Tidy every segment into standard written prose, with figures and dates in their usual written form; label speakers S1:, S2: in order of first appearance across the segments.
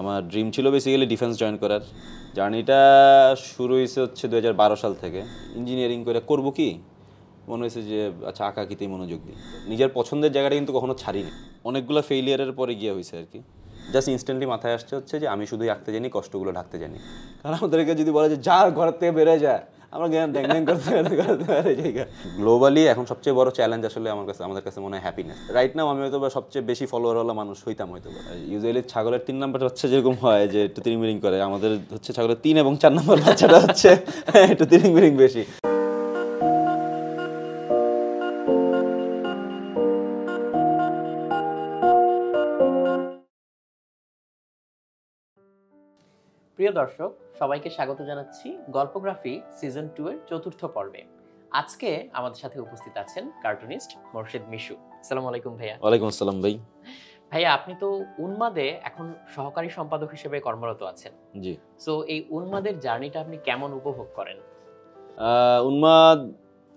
S1: আমার ড্রিম ছিল basically defence join করার। জার্নিটা শুরু হয়েছে হচ্ছে 2012 সাল থেকে। ইঞ্জিনিয়ারিং করে করবো কি মনে হয়েছে যে আচ্ছা আঁকাআঁকিতেই মনোযোগ দিই। নিজের পছন্দের জায়গাটা কিন্তু কখনো ছাড়িনি। অনেকগুলো ফেইলিয়ারের পরে গিয়ে হয়েছে আর কি। জাস্ট ইনস্ট্যান্টলি মাথায় আসছে হচ্ছে যে আমি শুধুই আঁকতে জানি, কষ্টগুলো ঢাকতে জানি। কারণ আমাদেরকে যদি বলে যে যা ঘর থেকে বেড়ে যায়, আমরা জ্ঞান ড্যাং ড্যাং করতে জায়গা। গ্লোবালি এখন সবচেয়ে বড় চ্যালেঞ্জ আসলে আমাদের কাছে মনে হয় হ্যাপিনেস। রাইট নাও আমি হয়তো বা সবচেয়ে বেশি ফলোয়ারওয়ালা মানুষ হইতাম হয়তো। ইউজুয়ালি ছাগলের 3 নাম্বার হচ্ছে যেরকম হয় যে একটু তিরিং করে, আমাদের হচ্ছে ছাগলের 3 এবং 4 নাম্বার বাচ্চাটা হচ্ছে একটু তিরিং বেশি।
S2: প্রিয় দর্শক, সবাইকে স্বাগত জানাচ্ছি গল্পগ্রাফি সিজন 2 এর চতুর্থ পর্বে। আজকে আমাদের সাথে উপস্থিত আছেন কার্টুনিস্ট মোর্শেদ মিশু। আসসালামু আলাইকুম ভাইয়া।
S1: ওয়ালাইকুম আসসালাম ভাই।
S2: ভাইয়া, আপনি তো উন্মাদে এখন সহকারী সম্পাদক হিসেবে কর্মরত আছেন।
S1: জি।
S2: সো এই উন্মাদের জার্নিটা আপনি কেমন উপভোগ করেন?
S1: উন্মাদ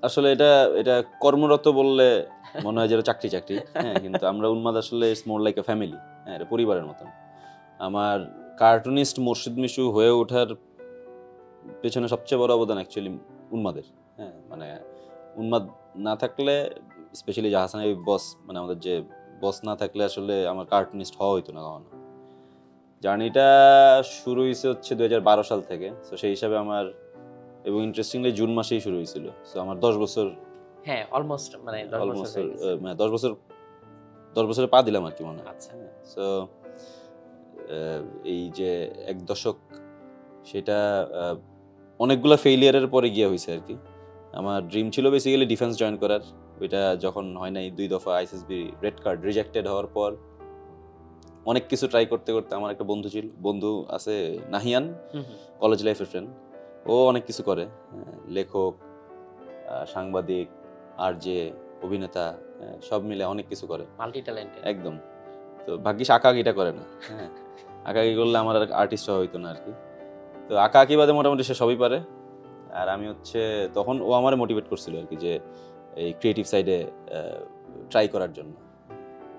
S1: আসলে এটা কর্মরত বললে মনে হয় যেটা চাকরি হ্যাঁ, কিন্তু আমরা উন্মাদ আসলে it's more like a family. হ্যাঁ, এটা পরিবারের মতন। আমার কার্টুনিস্ট মোর্শেদ মিশু হয়ে ওঠার পেছনে সবচেয়ে বড় অবদান অ্যাকচুয়ালি উন্মাদের। হ্যাঁ, মানে উন্মাদ না থাকলে, স্পেশালি জাহাসান বস, মানে আমাদের যে বস না থাকলে আসলে আমার কার্টুনিস্ট হওয়া হইতো না কখনো। জার্নিটা শুরু হয়েছে হচ্ছে 2012 সাল থেকে। সো সেই হিসাবে আমার, এবং ইন্টারেস্টিংলি জুন মাসেই শুরু হয়েছিল। সো আমার 10 বছর,
S2: হ্যাঁ অলমোস্ট, মানে 10 বছর হয়ে গেছে।
S1: মানে 10 বছরে পা দিলাম আর কি মনে হয়।
S2: আচ্ছা।
S1: সো এই যে এক দশক, সেটা অনেকগুলো ফেইলিয়ারের পরে গিয়ে হয়েছে আর কি। আমার ড্রিম ছিল বেসিক্যালি ডিফেন্স জয়েন করার। ওইটা যখন হয় নাই, 2 দফা আইএসএসবি রেড কার্ড রিজেক্টেড হওয়ার পর অনেক কিছু ট্রাই করতে করতে আমার একটা বন্ধু আছে নাহিয়ান, কলেজ লাইফের ফ্রেন্ড। ও অনেক কিছু করে, লেখক, সাংবাদিক, আরজে, অভিনেতা, সব মিলে অনেক কিছু করে,
S2: মাল্টি ট্যালেন্টেড
S1: একদম। তো ভাগ্যিস আঁকাআঁকিটা করে না। হ্যাঁ, আঁকাআঁকি করলে আমার আর আর্টিস্ট হওয়া হইতো না আর কি। তো আঁকাআঁকি বাদে মোটামুটি সে সবই পারে। আর আমি হচ্ছে তখন ও আমার মোটিভেট করছিল আর কি যে এই ক্রিয়েটিভ সাইডে ট্রাই করার জন্য।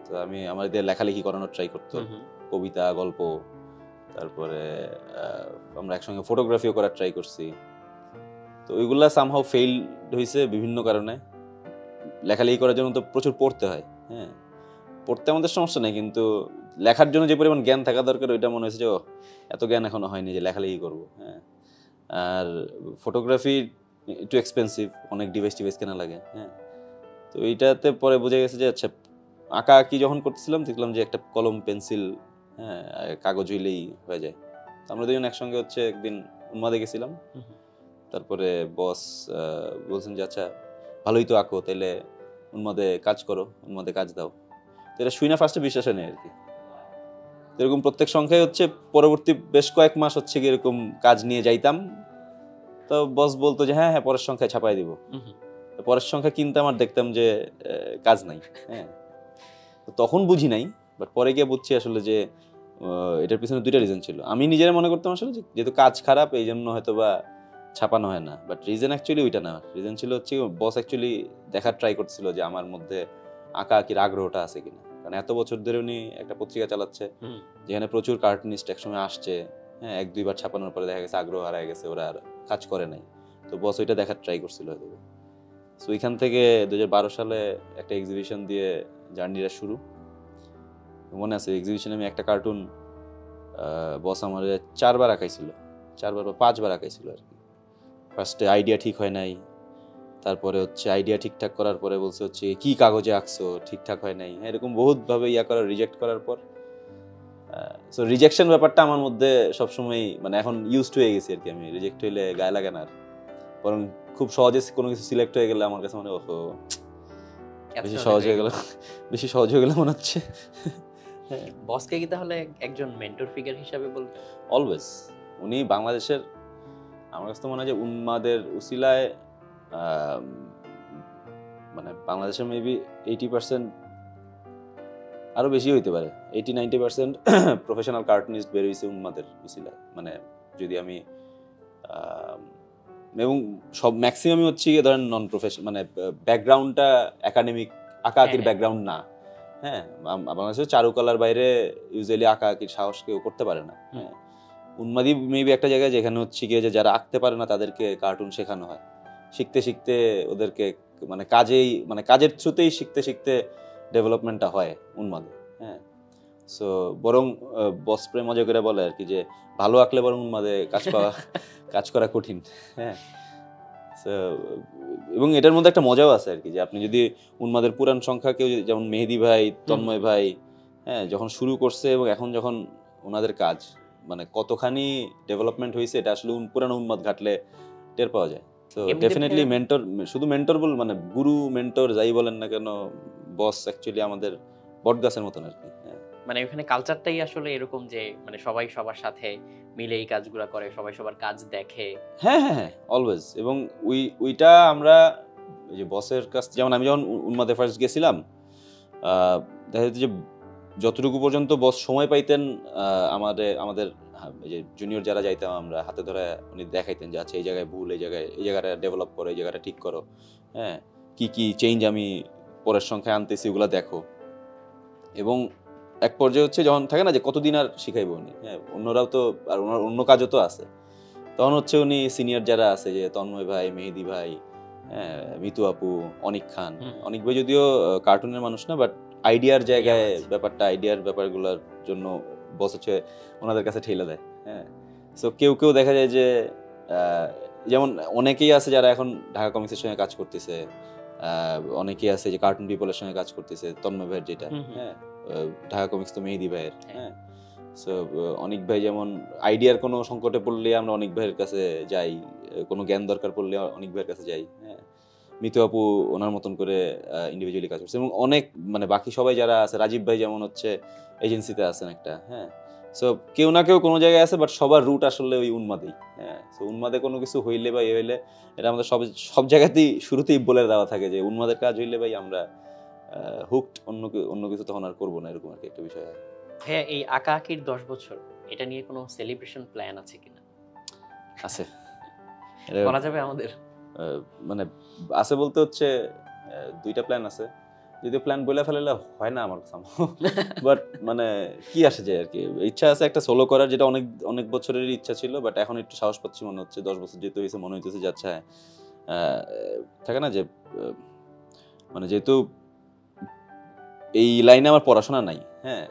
S1: তো আমি আমাদের লেখালেখি করানোর ট্রাই করতো, কবিতা, গল্প, তারপরে আমরা একসঙ্গে ফটোগ্রাফিও করার ট্রাই করছি। তো ওইগুলা সামহাউ ফেইল হয়েছে বিভিন্ন কারণে। লেখালেখি করার জন্য তো প্রচুর পড়তে হয়। হ্যাঁ, পড়তে আমাদের সমস্যা নেই, কিন্তু লেখার জন্য যে পরিমাণ জ্ঞান থাকা দরকার ওইটা মনে হয়েছে যে এত জ্ঞান এখনো হয়নি যে লেখালেখি করবো। হ্যাঁ, আর ফটোগ্রাফি একটু এক্সপেন্সিভ, অনেক ডিভাইস কেনা লাগে। হ্যাঁ, তো এইটাতে পরে বোঝা গেছে যে আচ্ছা আঁকাআঁকি যখন করতেছিলাম দেখলাম যে একটা কলম, পেন্সিল, হ্যাঁ, কাগজ হইলেই হয়ে যায়। তো আমরা দুজন একসঙ্গে হচ্ছে একদিন উন্মাদে গেছিলাম। তারপরে বস বলছেন যে আচ্ছা ভালোই তো আঁকো, তাহলে উন্মাদে কাজ করো, উন্মাদে কাজ দাও। তো এটা শুই না ফার্স্টে বিশ্বাস নেই আর কি। এরকম প্রত্যেক সংখ্যায় হচ্ছে পরবর্তী বেশ কয়েক মাস হচ্ছে কি এরকম কাজ নিয়ে যাইতাম। তো বস বলতো যে হ্যাঁ পরের সংখ্যায় ছাপাই দিব। পরের সংখ্যা কিনতাম আর দেখতাম যে কাজ নাই। হ্যাঁ, তখন বুঝি নাই, বাট পরে গিয়ে বুঝছি আসলে যে এটার পিছনে 2টা রিজন ছিল। আমি নিজেরা মনে করতাম আসলে যেহেতু কাজ খারাপ এই জন্য হয়তো বা ছাপানো হয় না, বাট রিজন অ্যাকচুয়ালি ওইটা না। রিজন ছিল হচ্ছে বস অ্যাকচুয়ালি দেখার ট্রাই করছিল যে আমার মধ্যে আঁকাআঁকির আগ্রহটা আছে কিনা। কারণ এত বছর ধরে উনি একটা পত্রিকা চালাচ্ছে যেখানে প্রচুর কার্টুনিস্ট একসময় আসছে। হ্যাঁ, 1-2 বার ছাপানোর পরে দেখা গেছে আগ্রহ হারায় গেছে, ওরা আর কাজ করে নাই। তো বস ওইটা দেখার ট্রাই করছিল হয়তো। সো ওইখান থেকে 2012 সালে একটা এক্সিবিশন দিয়ে জার্নিটা শুরু। মনে আছে এক্সিবিশনে আমি একটা কার্টুন বস আমার 4 বার আঁকাইছিল, 4 বার বা 5 বার আঁকাইছিল আর কি। ফার্স্টে আইডিয়া ঠিক হয় নাই, তারপরে হচ্ছে আইডিয়া ঠিকঠাক করার পরে বলছে হচ্ছে কি কাগজে আঁকছো, ঠিকঠাক হয় নাই। এরকম বহুতভাবে করার, রিজেক্ট করার পর সো রিজেকশন ব্যাপারটা আমার মধ্যে সবসময়, মানে এখন ইউজড হয়ে গেছি আর কি। আমি রিজেক্ট হইলে গায়ে লাগে না আর, বরং খুব সহজে কোনো কিছু সিলেক্ট হয়ে গেলে আমার কাছে মনে ওহো বেশি সহজ হয়ে গেল মনে হচ্ছে।
S2: বসকে কি তাহলে একজন মেন্টর ফিগার হিসেবে বলবেন?
S1: অলওয়েজ। উনি বাংলাদেশের, আমার কাছে তো মনে হয় যে উন্মাদের উসিলায় মানে বাংলাদেশের মেবি 80% আরো বেশি হইতে পারে, 80-90% প্রফেশনাল কার্টুনিস্ট বের হয়েছে উন্মাদের উসিলায়। মানে যদি আমি এবং সব ম্যাক্সিমামই হচ্ছে ধরেন নন প্রফেশনাল, মানে ব্যাকগ্রাউন্ডটা একাডেমিক, আঁকাআঁকির ব্যাকগ্রাউন্ড না। হ্যাঁ, বাংলাদেশে চারুকলার বাইরে ইউজুয়ালি আঁকা আঁকির সাহস কেউ করতে পারে না। হ্যাঁ, উন্মাদি মেবি একটা জায়গায় যেখানে হচ্ছে গিয়ে যে যারা আঁকতে পারে না তাদেরকে কার্টুন শেখানো হয়, শিখতে শিখতে ওদেরকে মানে কাজের থ্রুতেই শিখতে শিখতে ডেভেলপমেন্টটা হয় উন্মাদে। হ্যাঁ, সো বরং বস প্রেম মজা করে বলে আর কি যে ভালো আঁকলে বরং উন্মাদে কাজ করা কঠিন। হ্যাঁ, সো এবং এটার মধ্যে একটা মজাও আছে আর কি যে আপনি যদি উন্মাদের পুরান সংখ্যা কেউ যেমন মেহেদি ভাই, তন্ময় ভাই, হ্যাঁ, যখন শুরু করছে এবং এখন যখন ওনাদের কাজ মানে কতখানি ডেভেলপমেন্ট হয়েছে এটা আসলে পুরানো উন্মাদ ঘাটলে টের পাওয়া যায়। তো ডেফিনেটলি মেন্টর, শুধু মেন্টর মানে গুরু মেন্টর যাই বলেন না কেন, বস অ্যাকচুয়ালি আমাদের বটগাছের মতন আর কি।
S2: মানে ওখানে কালচারটাই আসলে এরকম যে মানে সবাই সবার সাথে মিলে এই কাজগুলো করে, সবাই সবার কাজ দেখে।
S1: হ্যাঁ হ্যাঁ হ্যাঁ, অলওয়েজ। এবং ওইটা আমরা ওই যে বসের কাছ, যেমন আমি যখন উন্মাদে ফার্স্ট গেছিলাম, দেখা যেত যে যতটুকু পর্যন্ত বস সময় পাইতেন আমাদের যে জুনিয়র যারা যাইতাম আমরা হাতে ধরে উনি দেখাইতেন যে আচ্ছা এই জায়গায় ভুল, এই জায়গাটা ডেভেলপ করো, এই জায়গাটা ঠিক করো, হ্যাঁ, কি চেঞ্জ আমি পরের সংখ্যায় আনতেছি ওগুলা দেখো। এবং এক পর্যায়ে হচ্ছে যখন থাকে না যে কতদিন আর শিখাইবো উনি, হ্যাঁ, অন্যরাও তো আর ওনার অন্য কাজও তো আছে, তখন হচ্ছে উনি সিনিয়র যারা আছে যে তন্ময় ভাই, মেহেদি ভাই, হ্যাঁ, মিতু আপু, অনিক খান, অনিক ভাই যদিও কার্টুনের মানুষ না, বাট আইডিয়ার জায়গায় আইডিয়ার ব্যাপারগুলোর জন্য বস হচ্ছে ওনাদের কাছে ঠেলে দেয়। হ্যাঁ, সো কেউ দেখা যায় যে যেমন অনেকেই আছে যারা এখন ঢাকা কমিক্সের সঙ্গে কাজ করতেছে, অনেকেই আছে যে কার্টুন পিপলের সঙ্গে কাজ করতেছে, তন্ময় ভাইয়ের যেটা, হ্যাঁ, ঢাকা কমিক্স তো মেহেদি ভাইয়ের। হ্যাঁ, সো অনিক ভাই যেমন আইডিয়ার কোনো সংকটে পড়লে আমরা অনিক ভাইয়ের কাছে যাই, কোনো জ্ঞান দরকার পড়লে অনিক ভাইয়ের কাছে যাই। হ্যাঁ, মিতু আপু ওনার মতন করে ইন্ডিভিজুয়ালি কাজ করছে, এবং অনেক মানে বাকি সবাই যারা আছে, রাজীব ভাই যেমন হচ্ছে এজেন্সিতে আছেন একটা। হ্যাঁ, সো কেউ না কেউ কোনো জায়গায় আছে, বাট সবার রুট আসলে ওই উন্মাদেই। হ্যাঁ, সো উন্মাদে কোনো কিছু হইলে বা হইলে এটা আমাদের সব জায়গাতেই শুরুতেই বলে দেওয়া থাকে যে উন্মাদের কাজ হইলে ভাই আমরা হুকড, অন্য কিছু তখন আর করবো না, এরকম আর কি একটা বিষয়।
S2: হ্যাঁ, এই আঁকা আঁকির 10 বছর এটা নিয়ে কোনো সেলিব্রেশন প্ল্যান আছে কিনা?
S1: আছে,
S2: বলা যাবে আমাদের?
S1: মানে আছে বলতে হচ্ছে দুইটা প্ল্যান আছে, যদিও প্ল্যান বলে ফেললে হয় না আমার কাছে, বাট মানে কি আসে যায় আর কি। ইচ্ছা আছে একটা সোলো করার, যেটা অনেক অনেক বছরের ইচ্ছা ছিল, বাট এখন একটু সাহস পাচ্ছি মনে হচ্ছে। 10 বছর যেহেতু হয়েছে মনে হইতেছে যে আচ্ছা, থাকে না যে মানে যেহেতু এই লাইনে আমার পড়াশোনা নাই, হ্যাঁ,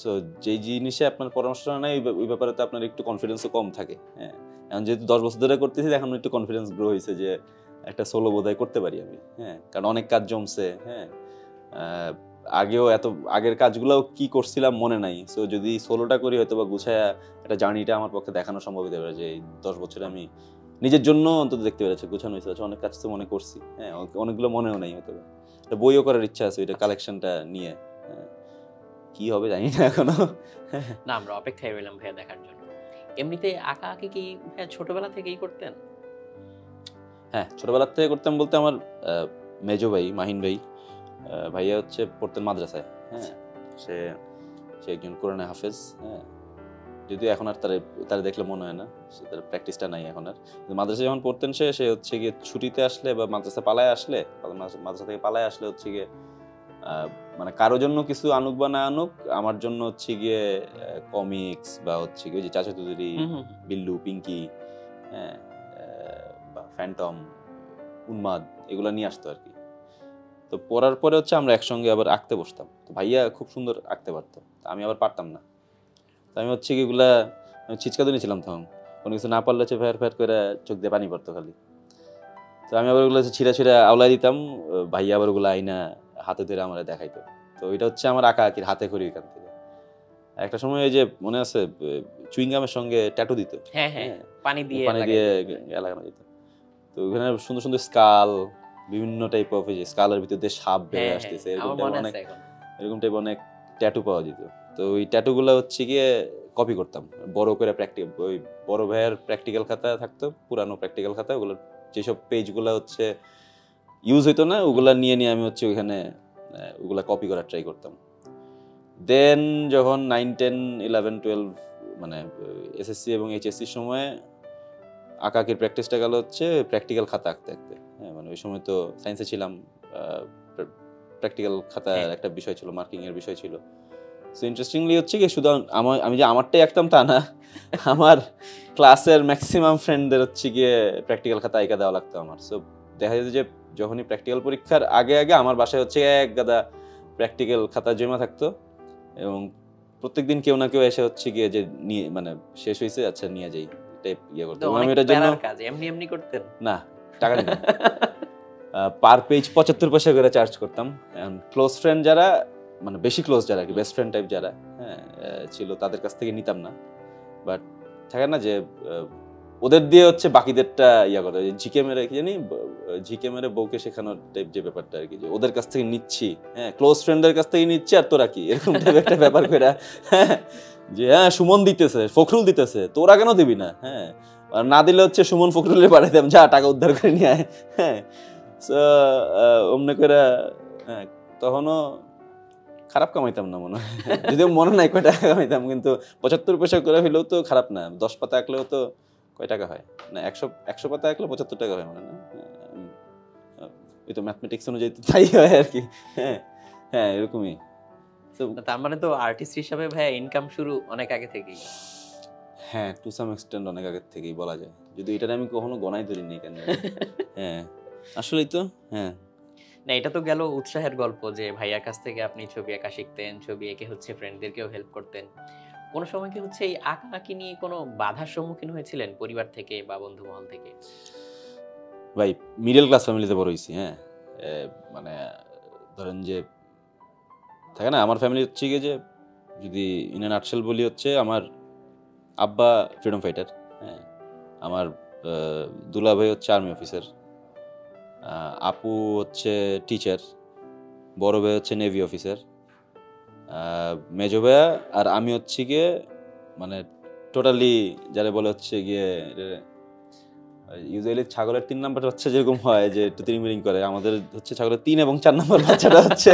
S1: সো যেই জিনিসে আপনার পরামর্শটা নাই ওই ব্যাপারে তো আপনার একটু কনফিডেন্সও কম থাকে। হ্যাঁ, এখন যেহেতু 10 বছর ধরে করতেছি, এখন একটু কনফিডেন্স গ্রো হয়েছে যে একটা সোলো বোধহয় করতে পারি আমি। হ্যাঁ, কারণ অনেক কাজ জমছে। হ্যাঁ, আগেও আগের কাজগুলোও কি করছিলাম মনে নাই, সো যদি সোলোটা করি হয়তো বা গুছায়া একটা জার্নিটা আমার পক্ষে দেখানো সম্ভব হতে পারে যে এই 10 বছরে আমি নিজের জন্য অন্তত দেখতে পেরেছি গুছানো হয়েছে। অনেক কাজ তো মনে করছি, হ্যাঁ, অনেকগুলো মনেও নাই হয়তো। বইও করার ইচ্ছা আছে ওইটা কালেকশনটা নিয়ে। কি হবে জানি না এখনো।
S2: না, আমরা অপেক্ষায় রইলাম ভাইয়া দেখার জন্য। এমনিতে আঁকা আঁকি কি ভাইয়া ছোটবেলা থেকেই করতেন?
S1: হ্যাঁ, ছোটবেলা থেকে করতাম বলতে আমার মেজো ভাই মাহিন ভাই, ভাইয়া হচ্ছে পড়তেন মাদ্রাসায়। হ্যাঁ, সে একজন কোরআনে হাফেজ। হ্যাঁ, যদিও এখন আর তার দেখলে মনে হয় না, সে তার প্র্যাকটিসটা নাই এখন আর। মাদ্রাসায় যখন পড়তেন সে হচ্ছে গিয়ে ছুটিতে আসলে বা মাদ্রাসা মাদ্রাসা থেকে পালায় আসলে হচ্ছে গিয়ে মানে কারোর জন্য কিছু আনুক বা না আনুক, আমার জন্য হচ্ছে গিয়ে কমিক্স বা হচ্ছে গিয়ে যে চাচাতুদেরী, বিল্লু, পিঙ্কি, হ্যাঁ, বা ফ্যান্টম, উন্মাদ, এগুলো নিয়ে আসতো আর কি। তো পড়ার পরে হচ্ছে আমরা একসঙ্গে আবার আঁকতে বসতাম। তো ভাইয়া খুব সুন্দর আঁকতে পারতো, আমি আবার পারতাম না। তো আমি হচ্ছে কি এগুলা ছিচকাদুনি ছিলাম তখন, কোনো কিছু না পারলে হচ্ছে ফের করে চোখ দিয়ে পানি পড়তো খালি। তো আমি আবার ওগুলো ছিঁড়া আওলাই দিতাম, ভাইয়া আবার ওগুলো আইনা হাতে ধরে আমার দেখাইতো। তো এটা হচ্ছে আমার আঁকা আঁকির হাতে খড়ি। এখান থেকে একটা সময় এই যে মনে আছে চুইংগামের সঙ্গে ট্যাটু দিত,
S2: হ্যাঁ হ্যাঁ, পানি দিয়ে
S1: লাগানো যেত। তো ওখানে সুন্দর সুন্দর স্কাল, বিভিন্ন টাইপ অফ যে স্কালের ভিতর দিয়ে সাপ বের আসতেছে, এরকম টাইপ অনেক ট্যাটু পাওয়া যেত। তো ওই ট্যাটুগুলো হচ্ছে গিয়ে কপি করতাম বড় করে। ওই বড় ভাইয়ের প্র্যাকটিক্যাল খাতা থাকতো, পুরানো প্র্যাকটিক্যাল খাতা, ওগুলো যেসব পেজগুলো হচ্ছে ইউজ হইতো না ওগুলা নিয়ে আমি হচ্ছে ওইখানে ওগুলা কপি করার ট্রাই করতাম। দেন যখন 9, 10, 11, 12 মানে এসএসসি এবং এইচএসসির সময় আঁকাআঁকির প্র্যাকটিসটা গেল হচ্ছে প্র্যাকটিক্যাল খাতা আঁকতে। হ্যাঁ, মানে ওই সময় তো সায়েন্সে ছিলাম, প্র্যাকটিক্যাল খাতার
S2: হ্যাঁ।
S1: একটা বিষয় ছিল, মার্কিং এর বিষয় ছিল। সো ইন্টারেস্টিংলি হচ্ছে কি শুধু আমি যে আমারটাই আঁকতাম তা না, আমার ক্লাসের ম্যাক্সিমাম ফ্রেন্ডদের হচ্ছে গিয়ে প্র্যাকটিক্যাল খাতা এঁকে দেওয়া লাগতো আমার। সো দেখা যেত যে যখনই প্র্যাকটিক্যাল পরীক্ষার আগে আগে আমার বাসায় হচ্ছে এক গাদা প্র্যাকটিক্যাল খাতা জমা থাকতো, এবং প্রত্যেকদিন কেউ না কেউ এসে হচ্ছে গিয়ে যে নিয়ে মানে শেষ হয়েছে আচ্ছা নিয়ে যাই টাইপ ইয়ে করতো।
S2: তো
S1: এবং
S2: অনেক
S1: আমি এটার জন্য
S2: প্যারার কাজ, এমনি এমনি করতেন?
S1: না, টাকা নিতাম। পার পেজ 75 পয়সা করে চার্জ করতাম। ক্লোজ ফ্রেন্ড যারা, মানে বেশি ক্লোজ যারা আর কি, বেস্ট ফ্রেন্ড টাইপ যারা হ্যাঁ ছিল, তাদের কাছ থেকে নিতাম না। বাট থাকে না যে ওদের দিয়ে হচ্ছে বাকিদেরটা ইয়া করে, ঝিকে মেরে কি জানি, ঝিকে মেরে বউকে শেখানোর টাইপ যে ব্যাপারটা আর কি, যে ওদের কাছ থেকে নিচ্ছি, হ্যাঁ ক্লোজ ফ্রেন্ডদের কাছ থেকে নিচ্ছি আর তোরা কি, এরকম টাইপ একটা ব্যাপার করে, হ্যাঁ যে হ্যাঁ সুমন দিতেছে, ফখরুল দিতেছে, তোরা কেন দিবি না, হ্যাঁ আর না দিলে হচ্ছে সুমন ফখরুলে পাঠাইতাম, যা টাকা উদ্ধার করে নিয়ে আয়, হ্যাঁ অমনে করে। হ্যাঁ তখনও খারাপ কামাইতাম না মনে হয়, যদিও মনে নাই কয় টাকা কামাইতাম, কিন্তু 75 পয়সা করে হইলেও তো খারাপ না। 10 পাতা আঁকলেও তো কয় টাকা হয় না, 100 পাতা আঁকলে 75 টাকা হয় মনে না, ওই তো ম্যাথমেটিক্স অনুযায়ী তো তাই হয় আর কি। হ্যাঁ হ্যাঁ এরকমই।
S2: তার মানে তো আর্টিস্ট হিসাবে ভাইয়া ইনকাম শুরু অনেক আগে থেকেই।
S1: হ্যাঁ টু সাম এক্সটেন্ট অনেক আগে থেকেই বলা যায়, যদি এটা আমি কখনো গণাই ধরিনি কেন। হ্যাঁ আসলেই তো। হ্যাঁ
S2: না, এটা তো গেল উৎসাহের গল্প যে ভাইয়ার কাছ থেকে আপনি ছবি আঁকা শিখতেন, ছবি এঁকে হচ্ছে ফ্রেন্ডদেরকেও হেল্প করতেন। কোনো সময় কি হচ্ছে এই আঁকাআঁকি নিয়ে কোনো বাধার সম্মুখীন হয়েছিলেন পরিবার থেকে বা বন্ধু মহল থেকে?
S1: ভাই মিডল ক্লাস ফ্যামিলিতে বড় হয়েছি। হ্যাঁ মানে ধরেন যে থাকে না, আমার ফ্যামিলি হচ্ছে গিয়ে যে যদি ইন এ নাটশেল বলি হচ্ছে আমার আব্বা ফ্রিডম ফাইটার, হ্যাঁ আমার দুলা ভাই হচ্ছে আর্মি অফিসার, আপু হচ্ছে টিচার, বড় ভাই হচ্ছে নেভি অফিসার, মেজো ভাইয়া আর আমি হচ্ছে গিয়ে মানে টোটালি যারা বলে হচ্ছে গিয়ে ইউজুয়ালি ছাগলের 3 নাম্বারটা হচ্ছে যেরকম হয় যে একটু তিরিং করে, আমাদের হচ্ছে ছাগলের 3 এবং 4 নাম্বার বাচ্চাটা হচ্ছে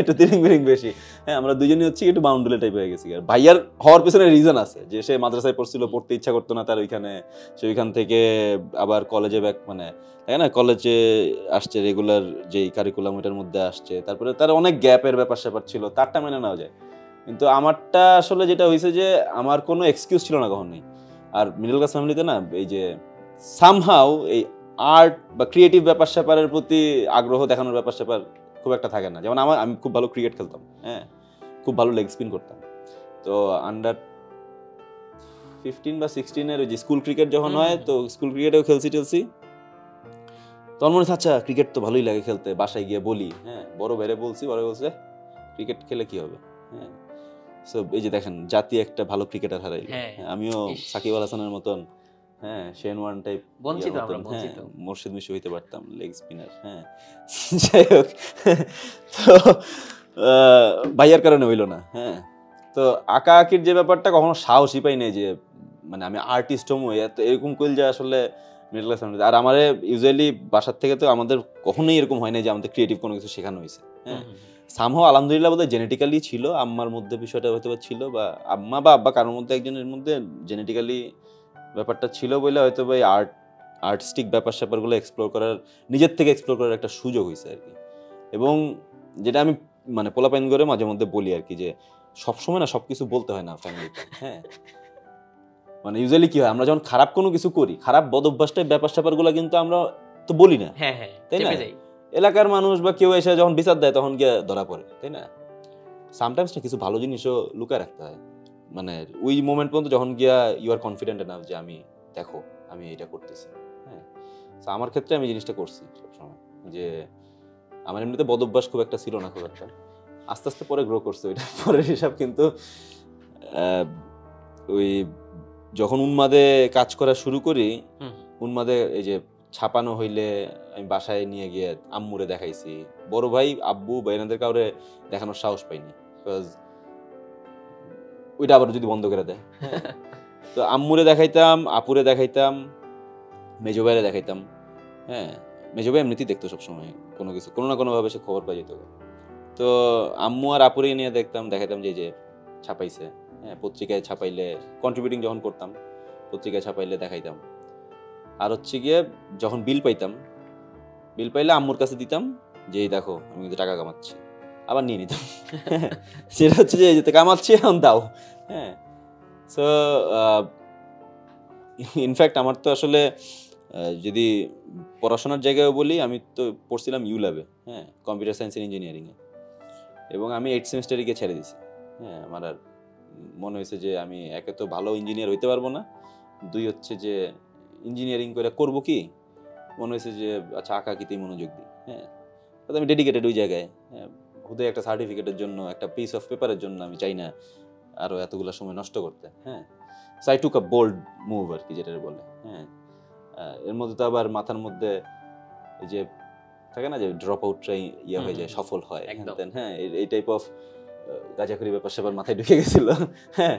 S1: একটু তিরিং বেশি। হ্যাঁ আমরা দুজনই হচ্ছে একটু বাউন্ডুলে টাইপ হয়ে গেছি। আর ভাইয়ার হওয়ার পিছনে রিজন আছে যে সে মাদ্রাসায় পড়ছিল, পড়তে ইচ্ছা করতো না তার ওইখানে, সে ওইখান থেকে আবার কলেজে ব্যাক মানে তাই না কলেজে আসছে, রেগুলার যেই কারিকুলাম ওইটার মধ্যে আসছে, তারপরে তার অনেক গ্যাপের ব্যাপার স্যাপার ছিল, তারটা মেনে নেওয়া যায়। কিন্তু আমারটা আসলে যেটা হয়েছে যে আমার কোনো এক্সকিউজ ছিল না কখনোই। আর মিডল ক্লাস ফ্যামিলিতে না এই যে সামহাউ এই আর্ট বা ক্রিয়েটিভ ব্যাপার স্যাপারের প্রতি আগ্রহ দেখানোর ব্যাপার স্যাপার খুব একটা থাকে না। যেমন আমি খুব ভালো ক্রিকেট খেলতাম, হ্যাঁ খুব ভালো লেগ স্পিন করতাম। তো আন্ডার 15 বা 16 এর ওই যে স্কুল ক্রিকেট যখন হয়, তো স্কুল ক্রিকেটেও খেলছি তখন মনে হচ্ছে আচ্ছা ক্রিকেট তো ভালোই লাগে খেলতে, বাসায় গিয়ে বলি, হ্যাঁ বড় বাইরে বলছি, বড় বলছে ক্রিকেট খেলে কি হবে, হ্যাঁ সো এই যে দেখেন জাতি একটা ভালো ক্রিকেটার হারাইল। আমিও সাকিব আল হাসানের মতন, হ্যাঁ শেন ওয়ার্ন টাইপ
S2: বঞ্চিত আমরা, বঞ্চিত।
S1: মোর্শেদ মিশু হইতে পারতাম লেগ স্পিনার। হ্যাঁ যাই হোক, তো ভাইয়ার কারণে হইলো না। হ্যাঁ তো আঁকা আঁকির যে ব্যাপারটা কখনো সাহসই পাই নাই যে মানে আমি আর্টিস্ট হমু, এরকম কইল যে আসলে মিডল ক্লাস ফ্যামিলি। আর আমাদের ইউজুয়ালি বাসার থেকে তো আমাদের কখনোই এরকম হয় না যে আমাদের ক্রিয়েটিভ কোনো কিছু শেখানো হয়েছে। হ্যাঁ সামহাও আলহামদুলিল্লাহ বোধহয় জেনেটিক্যালি ছিল, আম্মার মধ্যে বিষয়টা হয়তো ছিল, বা আম্মা বা আব্বা কারোর মধ্যে একজনের মধ্যে জেনেটিক্যালি ব্যাপারটা ছিল বলে হয়তো বা আর্টিস্টিক ব্যাপার স্যাপারগুলো এক্সপ্লোর করার, নিজের থেকে এক্সপ্লোর করার একটা সুযোগ হয়েছে আর কি। এবং যেটা আমি মানে পোলাপাইন করে মাঝে মধ্যে বলি আর কি, যে সবসময় না সবকিছু বলতে হয় না ফ্যামিলিতে। হ্যাঁ মানে ইউজুয়ালি কি হয়, আমরা যখন খারাপ কোনো কিছু করি, খারাপ বদ অভ্যাসটাই ব্যাপার স্যাপারগুলো কিন্তু আমরা তো বলি না, তাই না? এলাকার মানুষ বা কেউ এসে যখন বিচার দেয় তখন গিয়ে ধরা পড়ে, তাই না? সামটাইমস না কিছু ভালো জিনিসও লুকায় রাখতে হয়, মানে ওই মোমেন্ট পর্যন্ত যখন গিয়া ইউ আর কনফিডেন্ট এনাফ যে আমি দেখো আমি এটা করতেছি। হ্যাঁ আমার ক্ষেত্রে আমি জিনিসটা করছি সবসময়, যে আমার এমনিতে বদ অভ্যাস খুব একটা ছিল না, খুব একটা আস্তে আস্তে পরে গ্রো করছে ওইটা পরের হিসাব। কিন্তু ওই যখন উন্মাদে কাজ করা শুরু করি, উন্মাদে এই যে ছাপানো হইলে আমি বাসায় নিয়ে গিয়ে আম্মুরে দেখাইছি, বড় ভাই আব্বু বা এনাদের কাউরে দেখানোর সাহস পাইনি, বিকজ ওইটা আবার যদি বন্ধ করে দেয়। তো আম্মুরে দেখাইতাম, আপুরে দেখাইতাম, মেজো ভাইরে দেখাইতাম। হ্যাঁ মেজো ভাই এমনিতেই দেখতো সবসময় কোনো কিছু, কোনো না কোনো ভাবে সে খবর পাই যেত। তো আম্মু আর আপুরে নিয়ে দেখাইতাম যে যে ছাপাইছে, হ্যাঁ পত্রিকায় ছাপাইলে, কন্ট্রিবিউটিং যখন করতাম পত্রিকায় ছাপাইলে দেখাইতাম। আর হচ্ছে গিয়ে যখন বিল পাইলে আম্মুর কাছে দিতাম, যে এই দেখো আমি কিন্তু টাকা কামাচ্ছি, আবার নিয়ে নিতাম। সেটা হচ্ছে যে যেতে কামাচ্ছি এখন দাও। হ্যাঁ, সো ইনফ্যাক্ট আমার তো আসলে যদি পড়াশোনার জায়গায় বলি, আমি তো পড়ছিলাম ইউল্যাবে, হ্যাঁ, কম্পিউটার সায়েন্স এন্ড ইঞ্জিনিয়ারিংয়ে, এবং আমি 8 সেমিস্টারে গিয়ে ছেড়ে দিছি। হ্যাঁ, আমার আর মনে হয়েছে যে আমি একে তো ভালো ইঞ্জিনিয়ার হইতে পারবো না, দুই হচ্ছে যে ইঞ্জিনিয়ারিং করে করবো কি, মনে হয়েছে যে আচ্ছা আঁকাআঁকিতেই মনোযোগ দিই। হ্যাঁ, তো আমি ডেডিকেটেড ওই জায়গায়। হ্যাঁ, হুদয় একটা সার্টিফিকেটের জন্য, একটা পিস অফ পেপারের জন্য আমি চাই না আরও এতগুলো সময় নষ্ট করতে। হ্যাঁ, so I took a bold move আর কি, যেটা বলে। হ্যাঁ, এর মধ্যে তো আবার মাথার মধ্যে এই যে থাকে না যে ড্রপ আউটটাই ইয়ে হয়ে যায়, সফল হয়, হ্যাঁ, এই টাইপ অফ গাঁজাখুরি ব্যাপার স্যাপার মাথায় ঢুকে গেছিল। হ্যাঁ,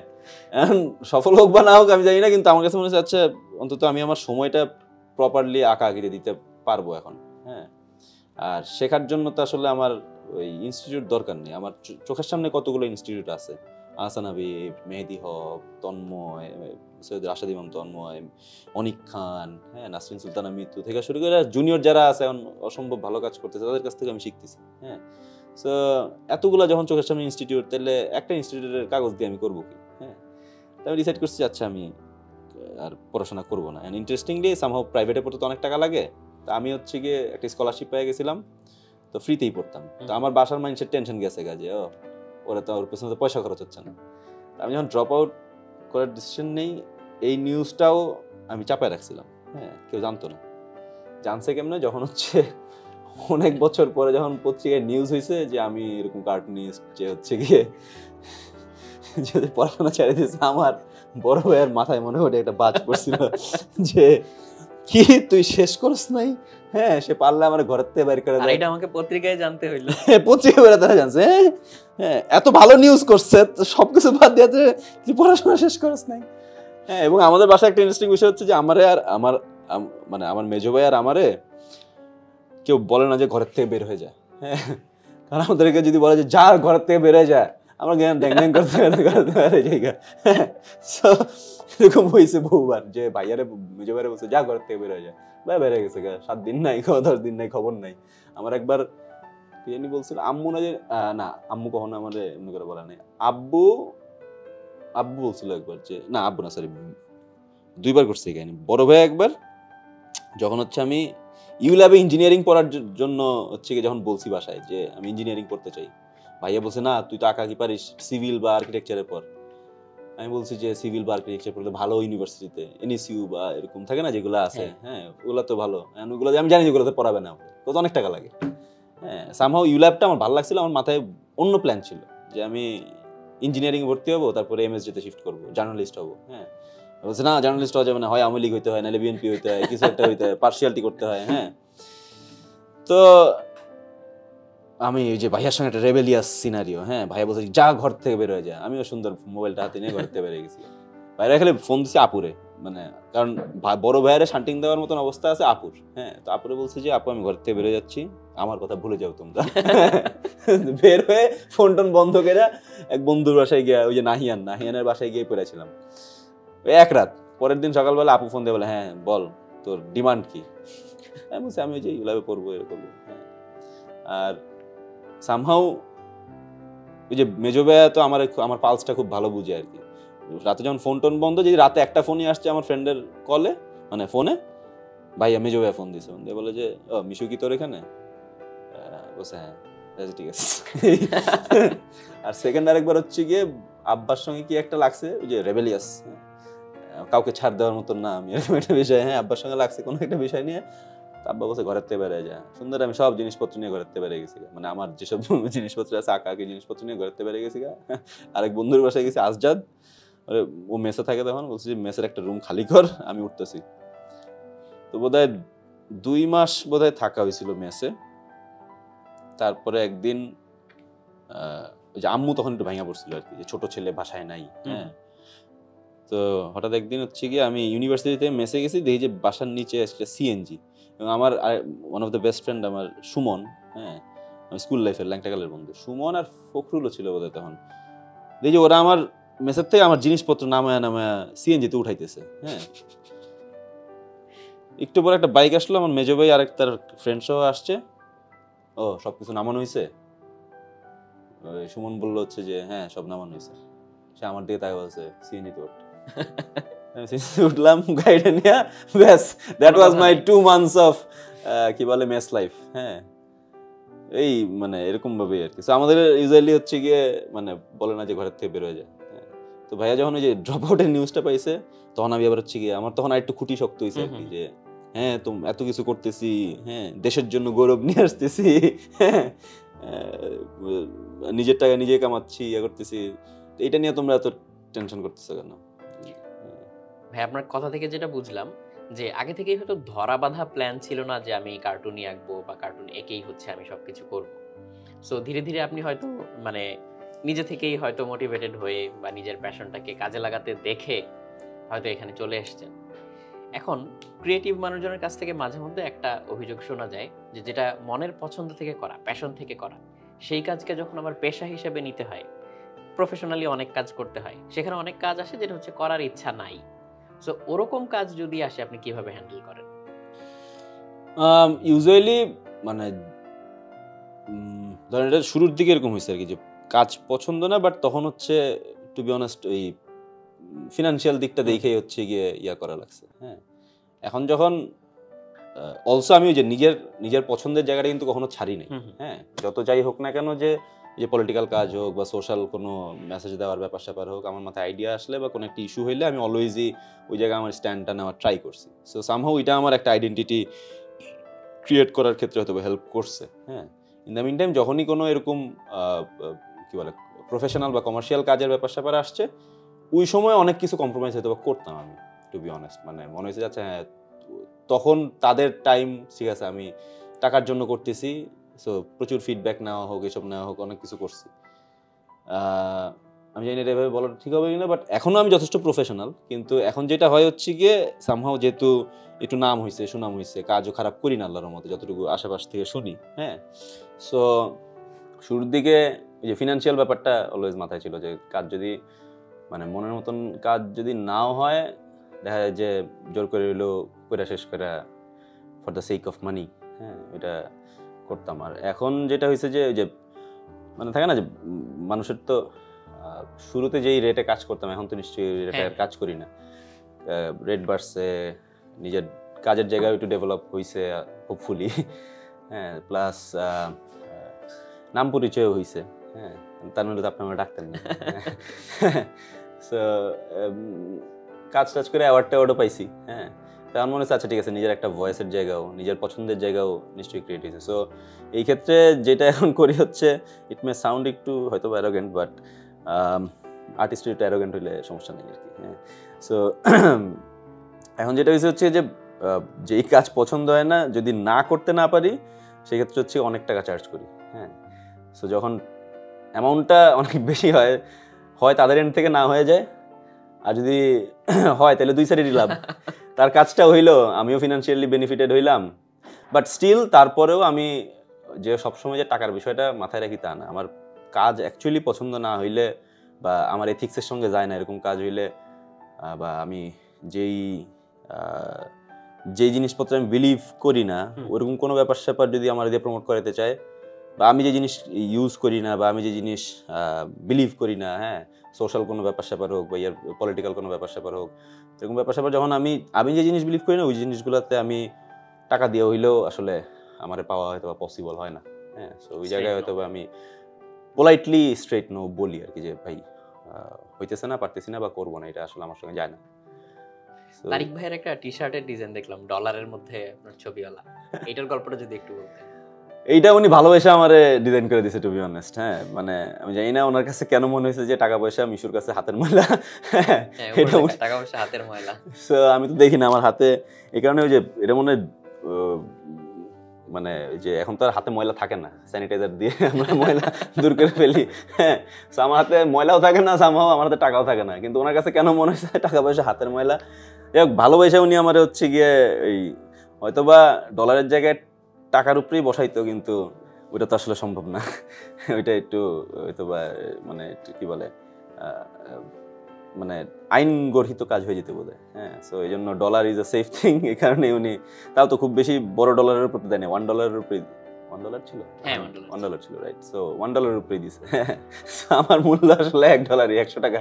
S1: এখন সফল হোক বা না হোক আমি জানি না, কিন্তু আমার কাছে মনে হচ্ছে আচ্ছা অন্তত আমি আমার সময়টা প্রপারলি আঁকাআঁকিতে দিতে পারবো এখন। হ্যাঁ, আর শেখার জন্য তো আসলে আমার ওই ইনস্টিটিউট দরকার নেই। আমার চোখের সামনে কতগুলো ইনস্টিটিউট আছে, আহসান হাবিব, মেহেদি হক, তন্ময়, সৈয়দ রাশেদ ইমাম তন্ময়, অনিক খান, হ্যাঁ, নাসরিন সুলতানা মিতু থেকে শুরু করে জুনিয়র যারা আছে এখন অসম্ভব ভালো কাজ করতেছে, তাদের কাছ থেকে আমি শিখতেছি। হ্যাঁ, সো এতগুলো যখন চোখের সামনে ইনস্টিটিউট, তাহলে একটা ইনস্টিটিউটের কাগজ দিয়ে আমি করবো কি? হ্যাঁ, তো আমি ডিসাইড করছি আচ্ছা আমি আর পড়াশোনা করবো না। অ্যান্ড ইন্টারেস্টিংলি সামহাও প্রাইভেটে পড়তে তো অনেক টাকা লাগে, তো আমি হচ্ছে গিয়ে একটা স্কলারশিপ পেয়ে গেছিলাম, তো ফ্রিতেই পড়তাম। তো আমার বাসার মানুষের টেনশন গেছে যে ও ওরা তো ওর পেছনে তো পয়সা খরচ হচ্ছে না। আমি যখন ড্রপ আউট করার ডিসিশন নেই, এই নিউজটাও আমি চাপায় রাখছিলাম। হ্যাঁ, কেউ জানতো না। জানছে কেমনে, যখন হচ্ছে অনেক বছর পরে যখন পত্রিকায় নিউজ হয়েছে যে আমি এরকম কার্টুনিস্ট যে হচ্ছে গিয়ে যদি পড়াশোনা ছেড়ে দিয়েছে, আমার বড় ভাইয়ের মাথায় মনে হয় একটা বাজ পড়ছিল যে কি তুই শেষ করস নাই? হ্যাঁ, সে পারলে আমার ঘরের থেকে বের করে দেয়।
S2: এটা আমাকে পত্রিকায় জানতে হইলো।
S1: পত্রিকায় বের তারা জানছে। হ্যাঁ, এত ভালো নিউজ করছে, সবকিছু বাদ দিয়ে তুই পড়াশোনা শেষ করস নাই। হ্যাঁ, এবং আমাদের বাসায় একটা ইন্টারেস্টিং বিষয় হচ্ছে যে আমারে আর আমার মানে আমার মেজো ভাই আর আমারে কেউ বলে না যে ঘরের থেকে বের হয়ে যায়। হ্যাঁ, কারণ আমাদেরকে যদি বলে যে যা ঘরের থেকে বের হয়ে যায়, আমরা জ্ঞান ড্যাং ড্যাং করতে জায়গা। এরকম হয়েছে বহুবার যে ভাইয়ারে মেজো ভাইরে বলছে যা ঘরের থেকে বের হয়ে যায়, ভাই বের হয়ে গেছে, 7 দিন নাই, 10 দিন নাই, খবর নাই। আমার একবার জানি বলছিল আম্মু না, যে না আম্মু কখনো আমার এমনি করে বলে নাই, আব্বু বলছিল একবার যে না, আব্বু না সরি, 2বার করছে এই কাহিনী। বড় ভাই একবার যখন হচ্ছে আমি ইউল্যাবে ইঞ্জিনিয়ারিং পড়ার জন্য হচ্ছে কি যখন বলছি বাসায় যে আমি ইঞ্জিনিয়ারিং পড়তে চাই, ভাইয়া বলছে না তুই তো আঁকাআঁকি পারিস, সিভিল বা আর্কিটেকচারের পর। আমি বলছি যে সিভিল বা আর্কিটেকচার পড়লে ভালো ইউনিভার্সিটিতে এনএসইউ বা এরকম থাকে না যেগুলো আছে, হ্যাঁ ওগুলো তো ভালো, ওগুলো আমি জানি যেগুলোতে পড়াবে না, তো অনেক টাকা লাগে। হ্যাঁ, সামহাও ইউল্যাবটা আমার ভালো লাগছিল, আমার মাথায় অন্য প্ল্যান ছিল যে আমি ইঞ্জিনিয়ারিং ভর্তি হবো, তারপরে এমএসজিতে শিফট করবো, জার্নালিস্ট হবো। হ্যাঁ, বলছে না জার্নালিস্ট হওয়া যাবে না, হয় আওয়ামী লীগ হইতে হয়, নাহলে বিএনপি হইতে হয়, কিছু একটা হইতে হয়, পার্সিয়ালিটি করতে হয়। হ্যাঁ, তো আমি ওই যে ভাইয়ার সঙ্গে একটা রেবেলিয়াস সিনারিও, হ্যাঁ, ভাইয়া বলছে যা ঘর থেকে বের হয়ে যায়, আমিও সুন্দর মোবাইলটা হাতে নিয়ে ঘর থেকে বেরিয়ে গেছি। ভাইরা খালি ফোন দিচ্ছে আপুরে, মানে কারণ বড় ভাইয়ারে শান্টিং দেওয়ার মতন অবস্থা আছে আপুর। হ্যাঁ, তো আপুরে বলছে যে আপু আমি ঘর থেকে বেরোয় যাচ্ছি, আমার কথা ভুলে যাও তোমরা। বের হয়ে ফোন টোন বন্ধ করে এক বন্ধুর বাসায় গিয়ে, ওই যে নাহিয়ানের বাসায় গিয়ে পড়েছিলাম ওই এক রাত। পরের দিন সকালবেলা আপু ফোন দিয়ে বলে হ্যাঁ বল তোর ডিমান্ড কি? আমি বলছি আমি ওই যে ইউল্যাবে পড়বো, এ করবো। হ্যাঁ, আর সামহাউ ওই যে মেজো ভাইয়া তো আমার পালসটা খুব ভালো বুঝে আর কি। রাতে যখন ফোন টোন বন্ধ, যদি রাতে একটা ফোনই আসছে আমার ফ্রেন্ডের কলে, মানে ফোনে, ভাইয়া মেজো ভাইয়া ফোন দিছে, ফোন দিয়ে বলে যে ও মিশু কি তোর এখানে? বলছে হ্যাঁ, ঠিক আছে। আর সেকেন্ড আরেকবার হচ্ছে গিয়ে আব্বার সঙ্গে কি একটা লাগছে, ওই যে রেবেলিয়াস, কাউকে ছাড় দেওয়ার মতন না আমি, এরকম একটা বিষয়। হ্যাঁ, আব্বার সঙ্গে লাগছে কোনো একটা বিষয় নিয়ে, আব্বা বলছে ঘরের থেকে বেরিয়ে যায়। সুন্দর আমি সব জিনিসপত্র নিয়ে ঘরের থেকে বেরিয়ে গেছি, মানে আমার যেসব জিনিসপত্র আছে আঁকাআঁকি জিনিসপত্র নিয়ে ঘরের থেকে বেরিয়ে গেছি। আরেক বন্ধুর বাসায় গেছি আজজাদ, ও মেসে থাকে, তখন বলছে যে মেসের একটা রুম খালি কর, আমি উঠতেছি। তো বোধহয় 2 মাস বোধহয় থাকা হয়েছিল মেসে। তারপরে একদিন ওই যে আম্মু তখন একটু ভাঙা পড়ছিল আর কি, যে ছোট ছেলে বাসায় নাই। হ্যাঁ, তো হঠাৎ একদিন হচ্ছে গিয়ে আমি ইউনিভার্সিটিতে মেসে গেছি, দেখি যে বাসার নিচে একটা সিএনজি, এবং আমার one of the best friend আমার সুমন, হ্যাঁ স্কুল লাইফের ল্যাংটাকালের বন্ধু সুমন আর ফখরুলও ছিল বোধহয় তখন, দেখি ওরা আমার মেসের থেকে আমার জিনিসপত্র নামায়া সিএনজিতে উঠাইতেছে। হ্যাঁ, একটু পরে একটা বাইক আসলো, আমার মেজো ভাই আর তার ফ্রেন্ড সহ আসছে, ও সবকিছু নামানো হয়েছে? সুমন বললো হচ্ছে যে হ্যাঁ সব নামানো হয়েছে। সে আমার দিকে তাই বলছে সিএনজি তে উঠলাম গাড়িটা নিয়ে, ব্যাস that was my 2 months of কি বলে মেস লাইফ। হ্যাঁ এই মানে এরকম ভাবে আর কি। আমাদের ইউজুয়ালি হচ্ছে গিয়ে মানে বলে না যে ঘরের থেকে বের হয়ে যায়। তো ভাইয়া যখন ওই যে ড্রপ আউটের নিউজটা পাইছে তখন আমি আবার হচ্ছে গিয়ে আমার তখন আরেকটু খুঁটি শক্ত হয়েছে আর কি, যে হ্যাঁ তো এত কিছু করতেছি, হ্যাঁ দেশের জন্য গৌরব নিয়ে আসতেছি, হ্যাঁ নিজের টাকা নিজে কামাচ্ছি, ইয়ে করতেছি, এটা নিয়ে তোমরা এত টেনশন করতেছো কেন?
S2: ভাই আপনার কথা থেকে যেটা বুঝলাম যে আগে থেকেই হয়তো ধরা বাঁধা প্ল্যান ছিল না যে আমি কার্টুনই আঁকবো বা কার্টুন এঁকেই হচ্ছে আমি সবকিছু করব। সো ধীরে ধীরে আপনি হয়তো মানে নিজে থেকেই হয়তো মোটিভেটেড হয়ে বা নিজের প্যাশনটাকে কাজে লাগাতে দেখে হয়তো এখানে চলে এসেছেন। এখন ক্রিয়েটিভ মানুষজনের কাছ থেকে মাঝে মধ্যে একটা অভিযোগ শোনা যায় যে যেটা মনের পছন্দ থেকে করা, প্যাশন থেকে করা, সেই কাজকে যখন আবার পেশা হিসেবে নিতে হয়, প্রফেশনালি অনেক কাজ করতে হয়, সেখানে অনেক কাজ আসে যেটা হচ্ছে করার ইচ্ছা নাই। সো ওরকম কাজ যদি আসে আপনি কিভাবে হ্যান্ডেল করেন?
S1: ইউজুয়ালি মানে ধরেন এটা শুরুর দিকে এরকম হয়েছে আর কি, যে কাজ পছন্দ না, বাট তখন হচ্ছে টু বি অনেস্ট ওই ফিনান্সিয়াল দিকটা দেখেই হচ্ছে গিয়ে ইয়া করা লাগছে। হ্যাঁ এখন যখন অলসো আমি ওই যে নিজের পছন্দের জায়গাটা কিন্তু কখনো ছাড়ি নাই। হ্যাঁ যত যাই হোক না কেন, যে পলিটিক্যাল কাজ হোক বা সোশ্যাল কোনো মেসেজ দেওয়ার ব্যাপার স্যাপার হোক, আমার মাথায় আইডিয়া আসলে বা কোনো একটা ইস্যু হইলে আমি অলওয়েজই ওই জায়গায় আমার স্ট্যান্ডটা নেওয়ার ট্রাই করছি। সো সামহাউ এটা আমার একটা আইডেন্টিটি ক্রিয়েট করার ক্ষেত্রে হয়তো হেল্প করছে। হ্যাঁ ইন দ্য মিন টাইম যখনই কোনো এরকম কি বলে প্রফেশনাল বা কমার্শিয়াল কাজের ব্যাপার স্যাপার আসছে, ওই সময় অনেক কিছু কম্প্রোমাইজ হয়তো করতাম আমি, টু বি অনেস্ট। মানে মনে হয়েছে আচ্ছা হ্যাঁ তখন তাদের টাইম ঠিক আছে, আমি টাকার জন্য করতেছি, সো প্রচুর ফিডব্যাক নেওয়া হোক, এসব নেওয়া হোক, অনেক কিছু করছি। আমি জানি এটা এভাবে বলা ঠিক হবে কিনা, বাট এখনও আমি যথেষ্ট প্রফেশনাল। কিন্তু এখন যেটা হয় হচ্ছে গিয়ে সামহাও যেহেতু একটু নাম হয়েছে, সুনাম হয়েছে, কাজও খারাপ করি না আল্লাহর মতো, যতটুকু আশেপাশ থেকে শুনি। হ্যাঁ সো শুরুর দিকে যে ফিনান্সিয়াল ব্যাপারটা অলওয়েজ মাথায় ছিল, যে কাজ যদি মানে মনের মতন কাজ যদি নাও হয়, দেখা যায় যে জোর করে হইলেও করে শেষ করে for the sake of money, হ্যাঁ এটা করতাম। আর এখন যেটা হয়েছে যে মানে থাকে না যে মানুষের তো শুরুতে যেই রেটে কাজ করতাম, এখন তো নিশ্চয়ই রেটে কাজ করি না। রেট বাড়ছে, নিজের কাজের জায়গায় একটু ডেভেলপ হয়েছে হোপফুলি। হ্যাঁ প্লাস নাম পরিচয়ও হয়েছে। হ্যাঁ তার মধ্যে তো আপনি আমার ডাক্তার না। সো কাজ টাজ করে অ্যাওয়ার্ডও পাইছি। হ্যাঁ তো আমার মনে হচ্ছে আচ্ছা ঠিক আছে, নিজের একটা ভয়েসের জায়গাও, নিজের পছন্দের জায়গাও নিশ্চয়ই ক্রিয়েট হয়েছে। সো এই ক্ষেত্রে যেটা এখন করি হচ্ছে, ইট মে সাউন্ড একটু হয়তো অ্যারোগেন্ট, বাট আর্টিস্ট একটু অ্যারোগেন্ট হইলে সমস্যা নেই আর কি। হ্যাঁ সো এখন যেটা হয়েছে হচ্ছে যে যেই কাজ পছন্দ হয় না, যদি না করতে না পারি, সেক্ষেত্রে হচ্ছে অনেক টাকা চার্জ করি। হ্যাঁ সো যখন অ্যামাউন্টটা অনেক বেশি হয়, হয় তাদের এন্ড থেকে না হয়ে যায়, আর যদি হয় তাহলে দুই সাইডেরই লাভ। তার কাজটা হইলো, আমিও ফিনান্সিয়ালি বেনিফিটেড হইলাম, বাট স্টিল তারপরেও আমি যে সবসময় যে টাকার বিষয়টা মাথায় রাখি তা না। আমার কাজ অ্যাকচুয়ালি পছন্দ না হইলে বা আমার এথিক্সের সঙ্গে যায় না এরকম কাজ হইলে, বা আমি যেই জিনিসপত্র আমি বিলিভ করি না ওরকম কোনো ব্যাপার স্যাপার যদি আমার দিয়ে প্রমোট করাতে চায়, বা আমি যে জিনিস ইউজ করি না বা আমি যে জিনিস বিলিভ করি না, হ্যাঁ সোশ্যাল কোনো ব্যাপার স্যাপার হোক বা ইয়ার পলিটিক্যাল কোনো ব্যাপার স্যাপার হোক, এরকম ব্যাপার স্যাপার যখন আমি যে জিনিস বিলিভ করি না, ওই জিনিসগুলোতে আমি টাকা দিয়ে হইলেও আসলে আমার পাওয়া হয়তো বা পসিবল হয় না। হ্যাঁ সো ওই জায়গায় হয়তো বা আমি পোলাইটলি স্ট্রেট নো বলি আর কি, যে ভাই হইতেছে না, পারতেছি না বা করবো না, এটা আসলে আমার সঙ্গে যায় না।
S2: তারিক ভাইয়ের একটা টি শার্টের ডিজাইন দেখলাম ডলারের মধ্যে আপনার ছবিওয়ালা, এটার গল্পটা যদি একটু বলতেন।
S1: এইটা উনি ভালোবেসে আমারে ডিজাইন করে দিয়েছে, টু বি অনেস্ট। হ্যাঁ মানে আমি জানি না ওনার কাছে কেন মনে হয়েছে যে টাকা পয়সা মিশুর কাছে হাতের ময়লা।
S2: টাকা পয়সা হাতের ময়লা।
S1: সো আমি তো দেখি না আমার হাতে, এই কারণে ওই যে এটা মনে মানে যে এখন তো আর হাতে ময়লা থাকে না, স্যানিটাইজার দিয়ে আমরা ময়লা দূর করে ফেলি। হ্যাঁ সো আমার হাতে ময়লাও থাকে না, সামহাও আমার হাতে টাকাও থাকে না, কিন্তু ওনার কাছে কেন মনে হয়েছে টাকা পয়সা হাতের ময়লা। যাই হোক ভালোবাসা উনি আমার হচ্ছে গিয়ে এই হয়তোবা ডলারের জায়গায় টাকার উপরেই বসাইতো, কিন্তু ওইটা তো আসলে সম্ভব না। ওইটা একটু হয়তোবা মানে কি বলে মানে আইন গর্হিত কাজ হয়ে যেতে বোধ হয়। হ্যাঁ সো এই জন্য dollar is a safe thing, এই কারণে উনি তাও তো খুব বেশি বড় ডলারের উপর দেয়নি, $1 উপরে $1 ছিল,
S2: হ্যাঁ, $1
S1: $1 ছিল, রাইট? সো $1 উপরেই দিছে। So আমার মূল্য আসলে $1, 100 টাকা।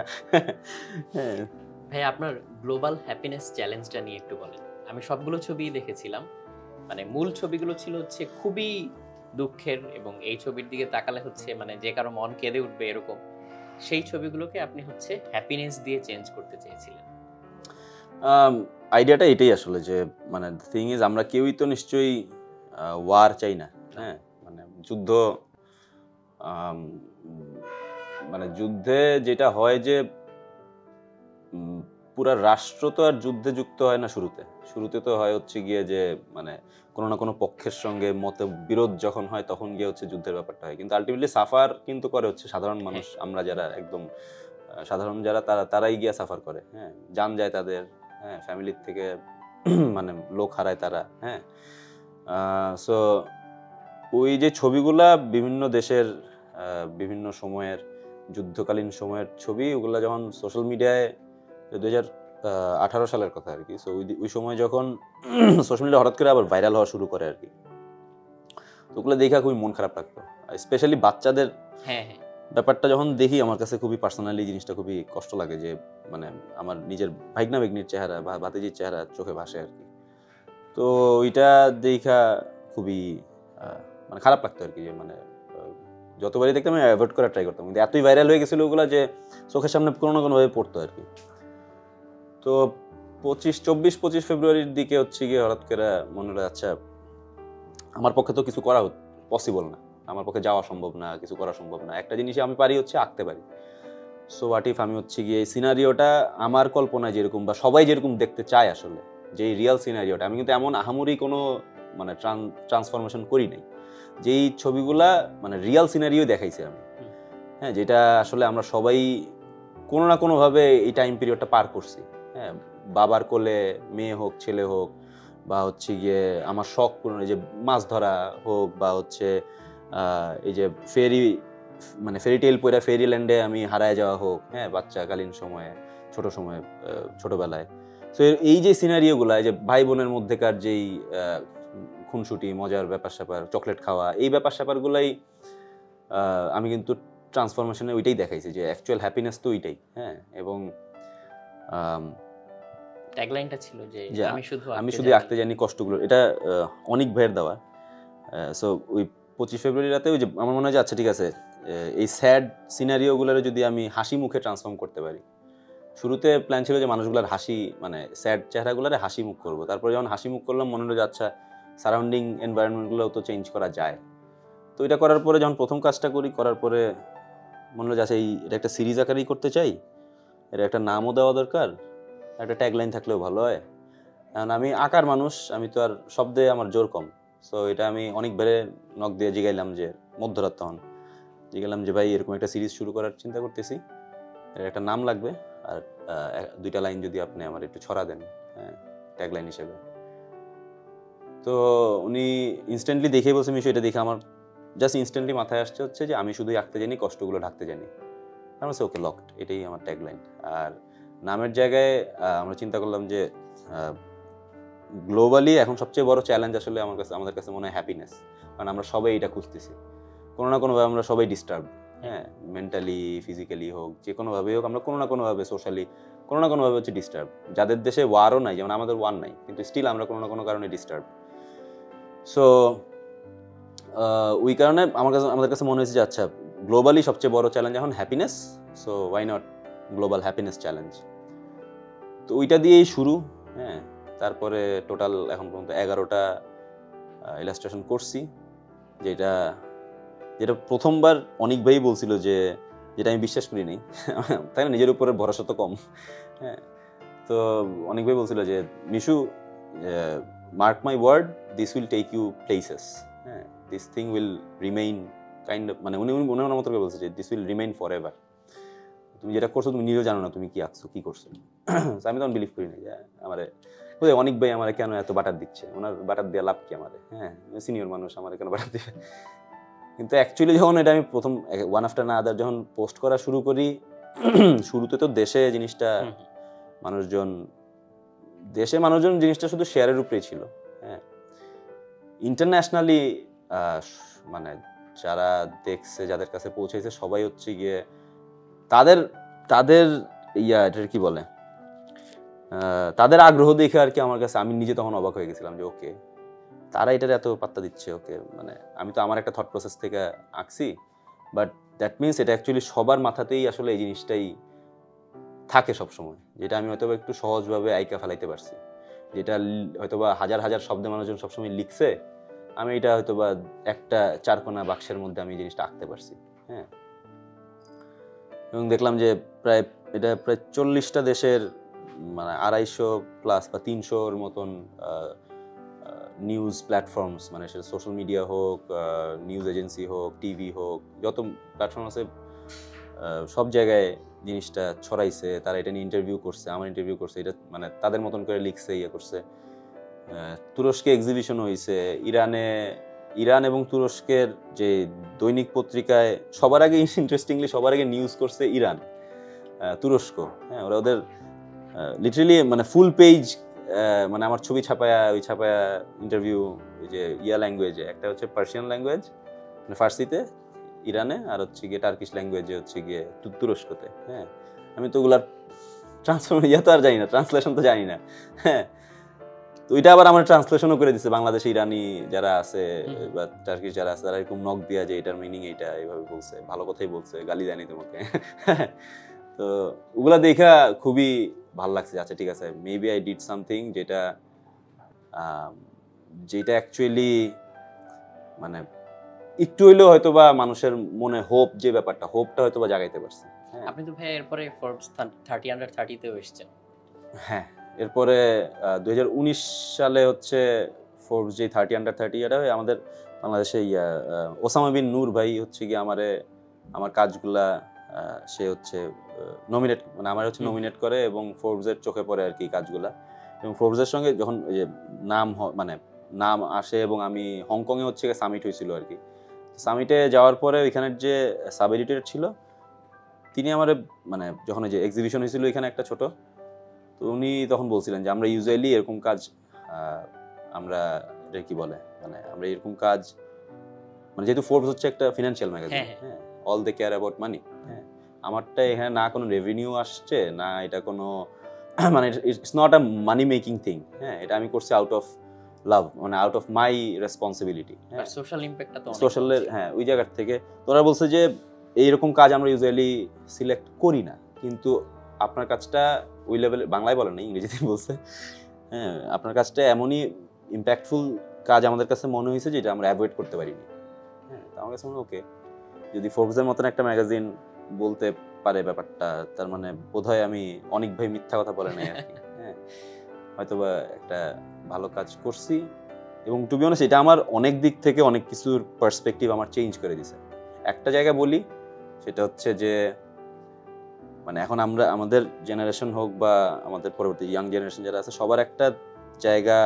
S1: হ্যাঁ।
S2: ভাই আপনার গ্লোবাল হ্যাপিনেস চ্যালেঞ্জটা নিয়ে একটু বলেন। আমি সবগুলো ছবিই দেখেছিলাম। মানে মূল ছবিগুলো ছিল হচ্ছে খুবই দুঃখের এবং এই ছবির দিকে তাকালে হচ্ছে মানে যে কারো মন কেঁদে উঠবে এরকম। সেই ছবিগুলোকে আপনি হচ্ছে হ্যাপিনেস দিয়ে চেঞ্জ করতে চেয়েছিলেন।
S1: আইডিয়াটা এটাই আসলে যে মানে থিং ইজ আমরা কেউই তো নিশ্চয়ই ওয়ার চাই না, হ্যাঁ? মানে যুদ্ধ, আম, উম, মানে যুদ্ধে যেটা হয় যে পুরা রাষ্ট্র তো আর যুদ্ধে যুক্ত হয় না শুরুতে। শুরুতে তো হয় হচ্ছে গিয়ে যে মানে কোনো না কোনো পক্ষের সঙ্গে মতবিরোধ যখন হয় তখন গিয়ে হচ্ছে যুদ্ধের ব্যাপারটা হয়, কিন্তু আলটিমেটলি সাফার কিন্তু করে হচ্ছে সাধারণ মানুষ। আমরা যারা একদম সাধারণ যারা তারাই গিয়া সাফার করে, হ্যাঁ? জান যায় তাদের, হ্যাঁ, ফ্যামিলির থেকে মানে লোক হারায় তারা, হ্যাঁ। সো ওই যে ছবিগুলা বিভিন্ন দেশের বিভিন্ন সময়ের যুদ্ধকালীন সময়ের ছবি, ওগুলা যখন সোশ্যাল মিডিয়ায় 2018 সালের কথা আর কি, সো ওই সময় যখন সোশ্যাল মিডিয়া হঠাৎ করে আবার ভাইরাল হওয়া শুরু করে আর কি, তো ওগুলো দেখা খুবই মন খারাপ লাগতো। স্পেশালি বাচ্চাদের
S2: হ্যাঁ, হ্যাঁ।
S1: ব্যাপারটা যখন দেখি আমার কাছে খুবই পার্সোনালি জিনিসটা খুবই কষ্ট লাগে যে মানে আমার নিজের ভাইগনা ভাগ্নির চেহারা বা ভাতিজির চেহারা চোখে ভাসে আর কি। তো ওইটা দেখা খুবই মানে খারাপ লাগতো আর কি, যে মানে যতবারই দেখতাম আমি অ্যাভয়েড করার ট্রাই করতাম, কিন্তু এতই ভাইরাল হয়ে গেছিল ওগুলো যে চোখের সামনে কোনো না কোনোভাবে পড়তো আর কি। তো 24-25 ফেব্রুয়ারির দিকে হচ্ছে গিয়ে হঠাৎ করে মনে হলো আচ্ছা আমার পক্ষে তো কিছু করা পসিবল না, আমার পক্ষে যাওয়া সম্ভব না, কিছু করা সম্ভব না। একটা জিনিসই আমি পারি হচ্ছে আঁকতে পারি। সো হোয়াট ইফ আমি হচ্ছে গিয়ে এই সিনারিওটা আমার কল্পনায় যেরকম বা সবাই যেরকম দেখতে চায় আসলে, যে রিয়েল সিনারিওটা, আমি কিন্তু এমন আহামরি কোনো মানে ট্রান্সফরমেশন করি নাই, যেই ছবিগুলা মানে রিয়েল সিনারিও দেখাইছে আমি, হ্যাঁ, যেটা আসলে আমরা সবাই কোনো না কোনোভাবে এই টাইম পিরিয়ডটা পার করছি, হ্যাঁ। বাবার কোলে মেয়ে হোক ছেলে হোক, বা হচ্ছে গিয়ে আমার শখ পূরণ, এই যে মাছ ধরা হোক, বা হচ্ছে এই যে মানে ফেরি টেল পড়া ফেরিল্যান্ডে আমি হারায় যাওয়া হোক, হ্যাঁ, বাচ্চাকালীন সময়ে, ছোটবেলায়। তো এই যে সিনারিওগুলা, এই যে ভাই বোনের মধ্যেকার যেই খুনসুটি, মজার ব্যাপার স্যাপার, চকলেট খাওয়া, এই ব্যাপার স্যাপারগুলাই আমি কিন্তু ট্রান্সফরমেশনে ওইটাই দেখাইছি, যে অ্যাকচুয়াল হ্যাপিনেস তো ওইটাই, হ্যাঁ। এবং
S2: ট্যাগলাইনটা ছিল যে
S1: আমি শুধু আঁকতে জানি কষ্টগুলো, এটা অনিক ভাইয়ের দেওয়া। সো ওই 25 ফেব্রুয়ারি রাতে ওই যে আমার মনে হয় যে আচ্ছা ঠিক আছে, এই স্যাড সিনারিওগুলোর যদি আমি হাসি মুখে ট্রান্সফর্ম করতে পারি। শুরুতে প্ল্যান ছিল যে মানুষগুলোর হাসি মানে স্যাড চেহারাগুলোরে হাসি মুখ করবো, তারপরে যখন হাসি মুখ করলাম মনে হলো যে আচ্ছা সারাউন্ডিং এনভায়রনমেন্টগুলোও তো চেঞ্জ করা যায়। তো এটা করার পরে যখন প্রথম কাজটা করার পরে মনে হলো যে আচ্ছা এটা একটা সিরিজ আকারেই করতে চাই, এটা একটা নামও দেওয়া দরকার, একটা ট্যাগলাইন থাকলেও ভালো হয়। কারণ আমি আঁকার মানুষ, আমি তো আর শব্দে আমার জোর কম। সো এটা আমি অনেকবারে নক দিয়ে জিগাইলাম, যে মধ্যরাত তখন জিগাইলাম যে ভাই এরকম একটা সিরিজ শুরু করার চিন্তা করতেছি, এর একটা নাম লাগবে, আর 2টা লাইন যদি আপনি আমার একটু ছড়া দেন, হ্যাঁ, ট্যাগলাইন হিসেবে। তো উনি ইনস্ট্যান্টলি দেখে বলছে, মিশু এটা দেখে আমার জাস্ট ইনস্ট্যান্টলি মাথায় আসছে হচ্ছে যে আমি শুধুই আঁকতে জানি, কষ্টগুলো ঢাকতে জানি। আমার ওকে লকড, এটাই আমার ট্যাগলাইন। আর নামের জায়গায় আমরা চিন্তা করলাম যে গ্লোবালি এখন সবচেয়ে বড় চ্যালেঞ্জ আসলে আমাদের কাছে মনে হয় হ্যাপিনেস। কারণ আমরা সবাই এটা খুঁজতেছি, কোনো না কোনোভাবে আমরা সবাই ডিস্টার্ব, হ্যাঁ, মেন্টালি ফিজিক্যালি হোক, যে কোনোভাবেই হোক, আমরা কোনো না কোনোভাবে সোশ্যালি কোনো না কোনোভাবে হচ্ছে ডিস্টার্ব। যাদের দেশে ওয়ারও নাই, যেমন আমাদের ওয়ার নাই, কিন্তু স্টিল আমরা কোনো না কোনো কারণে ডিস্টার্ব। সো ওই কারণে আমাদের কাছে মনে হয়েছে যে আচ্ছা গ্লোবালি সবচেয়ে বড় চ্যালেঞ্জ এখন happiness, so why not global happiness challenge. তো ওইটা দিয়েই শুরু, হ্যাঁ। তারপরে টোটাল এখন পর্যন্ত 11টা ইলাস্ট্রেশন করছি, যেটা প্রথমবার অনেক ভাই বলছিল যে যেটা আমি বিশ্বাস করি নাই, তাই না, নিজের উপরে ভরসা তো কম, হ্যাঁ। তো অনেক ভাই বলছিল যে Mishu, mark my word, this will take you places, হ্যাঁ, this thing will remain kind of, মানে উনি ওনার মতো করে বলছে যে this will remain forever. তুমি যেটা করছো তুমি নিজেও জানো না তুমি কি আঁকছো, কি করছো। আমি তখন বিলিভ করি না যে আমারে অনেক ভাই আমার কেন এত বাটার দিচ্ছে, ওনার বাটার দেওয়া লাভ কি আমারে, হ্যাঁ, সিনিয়র মানুষ, আমার কেন বাটার দিবে। কিন্তু অ্যাকচুয়ালি যখন এটা আমি প্রথম ওয়ান আফটার না আদার যখন পোস্ট করা শুরু করি, শুরুতে তো দেশে মানুষজন জিনিসটা শুধু শেয়ারের উপরেই ছিল, হ্যাঁ। ইন্টারন্যাশনালি মানে যারা দেখছে, যাদের কাছে পৌঁছেছে সবাই হচ্ছে গিয়ে তাদের তাদের এটার কি বলে, তাদের আগ্রহ দেখে আর কি আমার কাছে, আমি নিজে তখন অবাক হয়ে গেছিলাম যে ওকে তারা এটার এত পাত্তা দিচ্ছে। ওকে মানে আমি তো আমার একটা থট প্রসেস থেকে আঁকছি, বাট দ্যাট মিনস এটা অ্যাকচুয়ালি সবার মাথাতেই আসলে এই জিনিসটাই থাকে সবসময়, যেটা আমি হয়তো একটু সহজভাবে আইকা ফেলাইতে পারছি, যেটা হয়তোবা হাজার হাজার শব্দে মানুষজন সবসময় লিখছে, আমি এটা হয়তোবা একটা চারকোনা বাক্সের মধ্যে আমি এই জিনিসটা আঁকতে পারছি। হ্যাঁ, এবং দেখলাম যে প্রায় 40টা দেশের মানে 250+ বা 300-র মতন নিউজ প্ল্যাটফর্মস, মানে সেটা সোশ্যাল মিডিয়া হোক, নিউজ এজেন্সি হোক, টিভি হোক, যত প্ল্যাটফর্ম আছে সব জায়গায় জিনিসটা ছড়াইছে। তারা এটা নিয়ে ইন্টারভিউ করছে, আমার ইন্টারভিউ করছে, এটা মানে তাদের মতন করে লিখছে, করছে। তুরস্কে এক্সিবিশন হয়েছে, ইরান এবং তুরস্কের যে দৈনিক পত্রিকায় সবার আগে, ইন্টারেস্টিংলি সবার আগে নিউজ করছে ইরান, তুরস্ক। হ্যাঁ, ওদের লিটারেলি মানে ফুল পেজ, মানে আমার ছবি ছাপায়া ইন্টারভিউ, যে ল্যাঙ্গুয়েজে, একটা হচ্ছে পার্সিয়ান ল্যাঙ্গুয়েজ মানে ফার্সিতে ইরানে, আর হচ্ছে গিয়ে টার্কিশ ল্যাঙ্গুয়েজে হচ্ছে গিয়ে তুরস্কতে। হ্যাঁ, আমি তো ওগুলার তো আর জানি না, ট্রান্সলেশন তো জানি না। হ্যাঁ, তো ওইটা আবার আমার ট্রান্সলেশনও করে দিচ্ছে বাংলাদেশে ইরানি যারা আছে বা টার্কিশ যারা আছে, তারা এরকম নক দিয়া যে এটার মিনিং এইটা, এইভাবে বলছে, ভালো কথাই বলছে, গালি দেয়নি তোমাকে। তো ওগুলা দেখা খুবই ভালো লাগছে। আচ্ছা ঠিক আছে, মেবি আই ডিড সামথিং যেটা অ্যাকচুয়ালি মানে একটু হইলেও হয়তো বা মানুষের মনে হোপ, যে ব্যাপারটা, হোপটা হয়তো বা জাগাইতে পারছে।
S2: আপনি তো ভাই এরপরে ফোর্বস 30 আন্ডার 30-তেও এসেছেন।
S1: হ্যাঁ, এরপরে 2019 সালে হচ্ছে ফোর্বস যে 30 আন্ডার 30, এটা আমাদের বাংলাদেশে ওসামা বিন নূর ভাই হচ্ছে কি আমার কাজগুলা সে হচ্ছে নমিনেট, মানে আমার হচ্ছে নমিনেট করে এবং ফোর্বসের চোখে পড়ে আর কি কাজগুলা। এবং ফোর্বসের সঙ্গে যখন মানে নাম আসে, এবং আমি হংকংয়ে হচ্ছে সামিট হয়েছিল আর কি, সামিটে যাওয়ার পরে ওইখানের যে সাব এডিটর ছিল, তিনি আমার মানে যখন যে এক্সিবিশন হয়েছিল এখানে একটা ছোট, তো উনি তখন বলছিলেন যে আমরা ইউজুয়ালি এরকম কাজ, আমরা এটা কি বলে, মানে আমরা এরকম কাজ, মানে যেহেতু ফোর্বস হচ্ছে একটা ফিনান্সিয়াল ম্যাগাজিন, হ্যাঁ, all they care about money. হ্যাঁ, আমারটা এখানে না কোনো রেভিনিউ আসছে, না এটা কোনো মানে it's not a money making thing. হ্যাঁ, এটা আমি করছি আউট অফ লাভ, মানে আউট অফ মাই রেসপন্সিবিলিটি। হ্যাঁ,
S2: সোশ্যাল ইমপ্যাক্টটা তো
S1: সোশ্যালের, হ্যাঁ, ওই জায়গার থেকে তোরা বলছে যে এইরকম কাজ আমরা ইউজুয়ালি সিলেক্ট করি না, কিন্তু আপনার কাজটা ওই লেভেলে, বাংলায় বলে না, ইংরেজিতে বলছে। হ্যাঁ, আপনার কাজটা এমনই ইম্প্যাক্টফুল কাজ আমাদের কাছে মনে হয়েছে যেটা আমরা অ্যাভয়েড করতে পারিনি। হ্যাঁ, তো আমার কাছে মনে ওকে, যদি ফোর্বসের মতন একটা ম্যাগাজিন বলতে পারে ব্যাপারটা, তার মানে বোধহয় আমি অনেক ভাই মিথ্যা কথা বলে নাই আর কি। হ্যাঁ, হয়তোবা একটা ভালো কাজ করছি, এবং টু বি অনেস্ট এটা আমার অনেক দিক থেকে অনেক কিছুর পার্সপেক্টিভ আমার চেঞ্জ করে দিছে। একটা জায়গা বলি, সেটা হচ্ছে যে মানে এখন আমরা, আমাদের জেনারেশন হোক বা আমাদের পরবর্তী ইয়াং জেনারেশন যারা আছে, সবার একটা জায়গা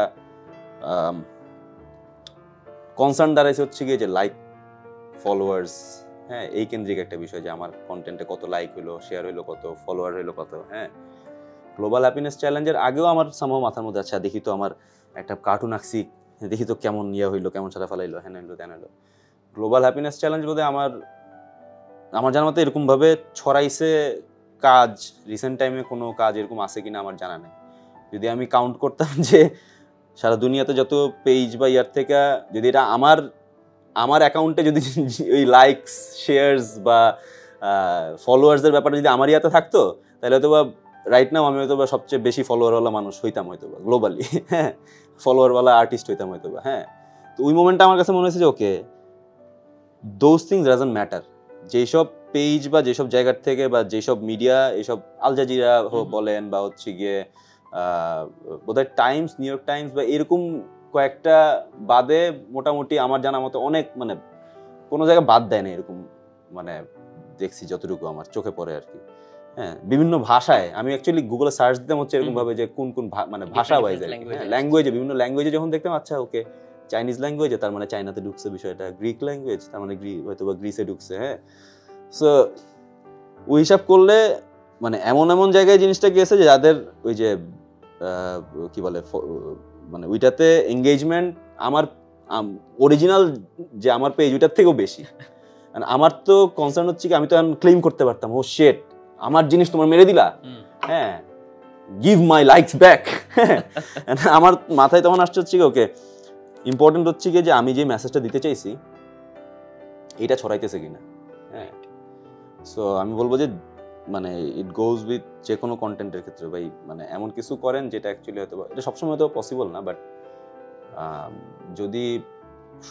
S1: কনসার্ন দাঁড়াইছে হচ্ছে গিয়ে যে লাইক, ফলোয়ার্স। হ্যাঁ, এই কেন্দ্রিক একটা বিষয়, যে আমার কন্টেন্টে কত লাইক হইলো, শেয়ার হইলো কত, ফলোয়ার হইলো কত। হ্যাঁ, গ্লোবাল হ্যাপিনেস চ্যালেঞ্জের আগেও আমার সামহ মাথার মধ্যে আচ্ছা দেখি তো আমার একটা কার্টুন আঁকছি, দেখি তো কেমন হইলো, কেমন সারা ফেলাইলো, হ্যাঁ হইলো, তেন হইলো। গ্লোবাল হ্যাপিনেস চ্যালেঞ্জ বোধহয় আমার জানার মতে এরকম ভাবে ছড়াইছে কাজ, রিসেন্ট টাইমে কোনো কাজ এরকম আছে কিনা আমার জানা নেই। যদি আমি কাউন্ট করতাম যে সারা দুনিয়াতে যত পেজ বা ইয়ার থেকে, যদি এটা আমার অ্যাকাউন্টে যদি ওই লাইকস, শেয়ারস বা ফলোয়ার্সদের ব্যাপারটা যদি আমার ইয়াতে থাকতো, তাহলে হয়তো বা রাইট নাও আমি হয়তো বা সবচেয়ে বেশি ফলোয়ারওয়ালা মানুষ হইতাম হয়তো বা গ্লোবালি। হ্যাঁ, ফলোয়ারওয়ালা আর্টিস্ট হইতাম হয়তো বা। হ্যাঁ, তো ওই মোমেন্টটা আমার কাছে মনে হয়েছে যে ওকে, দোজ থিংস ডাজন্ট ম্যাটার। যেসব পেজ বা যেসব জায়গার থেকে বা যেসব মিডিয়া, এইসব আল জাজিরা বলেন বা হচ্ছে গিয়ে বোধহয় টাইমস, নিউ ইয়র্ক টাইমস বা এরকম কয়েকটা বাদে মোটামুটি আমার জানা মতো অনেক, মানে কোনো জায়গায় বাদ দেয় না এরকম, মানে দেখছি যতটুকু আমার চোখে পড়ে আর কি। হ্যাঁ, বিভিন্ন ভাষায়, আমি অ্যাকচুয়ালি গুগলে সার্চ দিতাম হচ্ছে এরকম ভাবে যে কোন কোন মানে ভাষা ওয়াইজ, ল্যাঙ্গুয়েজে, বিভিন্ন ল্যাঙ্গুয়েজে যখন দেখতাম, আচ্ছা ওকে চাইনিজ ল্যাঙ্গুয়েজে, তার মানে চায়নাতে ঢুকছে বিষয়টা, গ্রিক ল্যাঙ্গুয়েজ তার মানে হয়তো বা গ্রিসে ঢুকছে। হ্যাঁ, সো ওই হিসাব করলে মানে এমন এমন জায়গায় জিনিসটা গিয়েছে যে যাদের ওই যে কি বলে, মানে ওইটাতে এঙ্গেজমেন্ট আমার অরিজিনাল যে আমার পেজ ওইটার থেকেও বেশি। আমার তো কনসার্ন হচ্ছে কি আমি তো ক্লেম করতে পারতাম ও শেট আমার জিনিস তোমার মেরে দিলা, হ্যাঁ গিভ মাই লাইকস ব্যাক। আমার মাথায় তখন আসছে হচ্ছে কি ওকে ইম্পর্টেন্ট হচ্ছে কি যে আমি যে মেসেজটা দিতে চাইছি এটা ছড়াইতেছে কিনা। হ্যাঁ সো আমি বলবো যে মানে ইট গোজ উইথ যে কোনো কন্টেন্টের ক্ষেত্রে ভাই মানে এমন কিছু করেন যেটা অ্যাকচুয়ালি হয়তো এটা সবসময় হয়তো পসিবল না, বাট যদি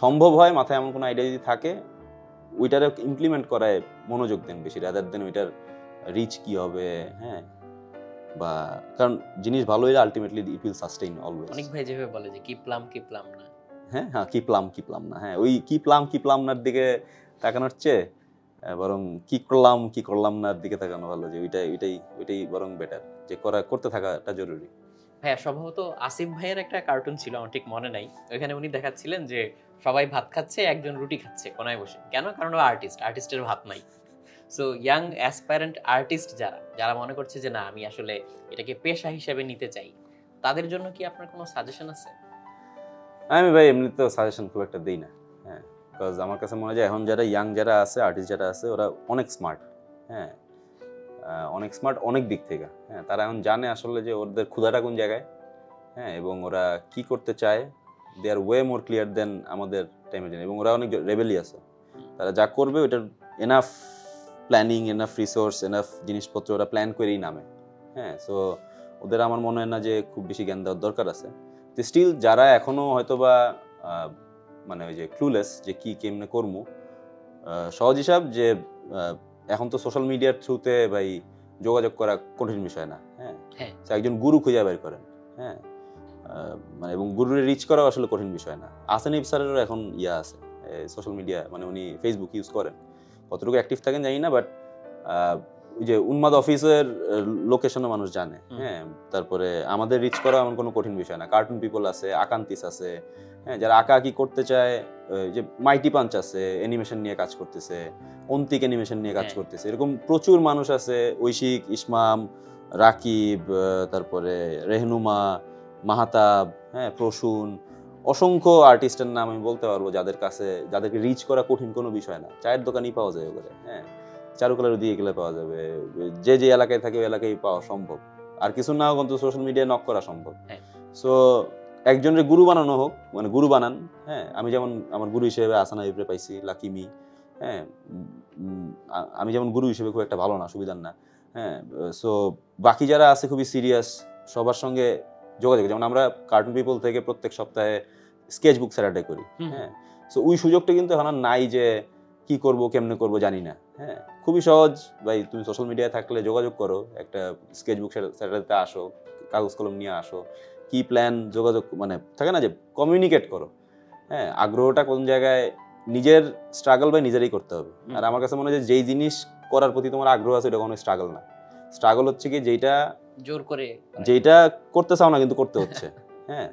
S1: সম্ভব হয় মাথায় এমন কোনো আইডিয়া যদি থাকে ওইটারে ইমপ্লিমেন্ট করায় মনোযোগ দেন বেশি, রাদার দেন ওইটার রিচ কি হবে। হ্যাঁ বা কারণ জিনিস ভালো হলে ultimately it will sustain always.
S2: অনেক ভাই যেভাবে বলে যে কি প্লাম না,
S1: হ্যাঁ হ্যাঁ কি প্লাম না, হ্যাঁ ওই কি প্লাম নার দিকে তাকানোর চেয়ে বরং কি করলাম নার দিকে তাকানো ভালো, যে ওইটাই বরং বেটার, যে করতে থাকাটা জরুরি।
S2: ভাইয়া সম্ভবত আসিফ ভাইয়ের একটা কার্টুন ছিল, আমার ঠিক মনে নাই, ওইখানে উনি দেখাচ্ছিলেন যে সবাই ভাত খাচ্ছে, একজন রুটি খাচ্ছে কোনায় বসে। কেন? কারণ ও আর্টিস্টের ভাত নাই। সো ইয়াং অ্যাসপারেন্ট আর্টিস্ট যারা মনে করছে যে না আমি আসলে এটাকে পেশা হিসেবে নিতে চাই, তাদের জন্য কি আপনার কোনো সাজেশন আছে?
S1: আমি ভাই এমনিতেও সাজেশন খুব একটা দিই না, হ্যাঁ বিকজ আমার কাছে মনে হয় যে এখন যারা ইয়াং যারা আছে আর্টিস্ট যারা আছে ওরা অনেক স্মার্ট, হ্যাঁ অনেক স্মার্ট অনেক দিক থেকে। হ্যাঁ তারা এখন জানে আসলে যে ওদের ক্ষুধাটা কোন জায়গায়, হ্যাঁ এবং ওরা কি করতে চায়, দে আর ওয়ে মোর ক্লিয়ার দেন আমাদের টাইমে জানে, এবং ওরা অনেক রেবেলিয়াস। তারা যা করবে ওটার enough planning, enough resource, enough জিনিসপত্র ওরা প্ল্যান করেই নামে। হ্যাঁ সো ওদের আমার মনে হয় না যে খুব বেশি জ্ঞান দেওয়ার দরকার আছে। তো স্টিল যারা এখনো হয়তো বা মানে ওই যে ক্লুলেস যে কি কেমনে করবো, সহজ হিসাব যে এখন তো সোশ্যাল মিডিয়ার থ্রুতে ভাই যোগাযোগ করা কঠিন বিষয় না। হ্যাঁ একজন গুরু খুঁজে বের করেন, হ্যাঁ মানে এবং গুরুরে রিচ করাও আসলে কঠিন বিষয় না। আসেনিফ স্যারেরও এখন ইয়া আছে সোশ্যাল মিডিয়া, মানে উনি ফেসবুক ইউজ করেন, কতটুকু অ্যাক্টিভ থাকেন জানি না, বাট ওই যে উন্মাদ অফিসের লোকেশনও মানুষ জানে। হ্যাঁ তারপরে আমাদের রিচ করা এমন কোনো কঠিন বিষয় না। কার্টুন পিপল আছে, আকান্তিস আছে, হ্যাঁ যারা আঁকাআঁকি করতে চায়, যে মাইটি পাঞ্চ আছে অ্যানিমেশন নিয়ে কাজ করতেছে, অন্তিক অ্যানিমেশন নিয়ে কাজ করতেছে, এরকম প্রচুর মানুষ আছে। ঐশিক, ইসমাম, রাকিব, তারপরে রেহনুমা, মাহাতাব, হ্যাঁ প্রসূন, অসংখ্য আর্টিস্টের নাম আমি বলতে পারবো যাদেরকে রিচ করা কঠিন কোনো বিষয় না। চায়ের দোকানই পাওয়া যায় ওগুলো, হ্যাঁ চারুকলার দিয়ে গেলে পাওয়া যাবে, যে এলাকায় থাকে ওই এলাকায় পাওয়া সম্ভব, আর কিছু না হোক অন্তত সোশ্যাল মিডিয়ায় নক করা সম্ভব। সো একজনের গুরু বানানো হোক, মানে গুরু বানান। হ্যাঁ আমি যেমন আমার গুরু হিসেবে আসানা ইবরে পাইছি, লাকিমি। হ্যাঁ আমি যেমন গুরু হিসেবে খুব একটা ভালো না, সুবিধার না। হ্যাঁ সো বাকি যারা আছে খুবই সিরিয়াস, সবার সঙ্গে যোগাযোগ, যেমন আমরা কার্টুন পিপল থেকে প্রত্যেক সপ্তাহে স্কেচ বুক স্যাটারডে করি। হ্যাঁ সো ওই সুযোগটা কিন্তু এখন নাই যে কি করব কেমনে করব জানি না। হ্যাঁ খুবই সহজ ভাই, তুমি সোশ্যাল মিডিয়ায় থাকলে যোগাযোগ করো, একটা স্কেচ বুক স্যাটারডেতে আসো, কাগজ কলম নিয়ে আসো, কি প্ল্যান যোগাযোগ মানে থাকে না যে কমিউনিকেট করো। হ্যাঁ আগ্রহটা কোন জায়গায়, নিজের স্ট্রাগল ভাই নিজেরই করতে হবে। আর আমার কাছে মনে হয় যে যেই জিনিস করার প্রতি তোমার আগ্রহ আছে এটা কোনো স্ট্রাগল না। স্ট্রাগল হচ্ছে কি যেটা করতে চাও না কিন্তু করতে হচ্ছে, হ্যাঁ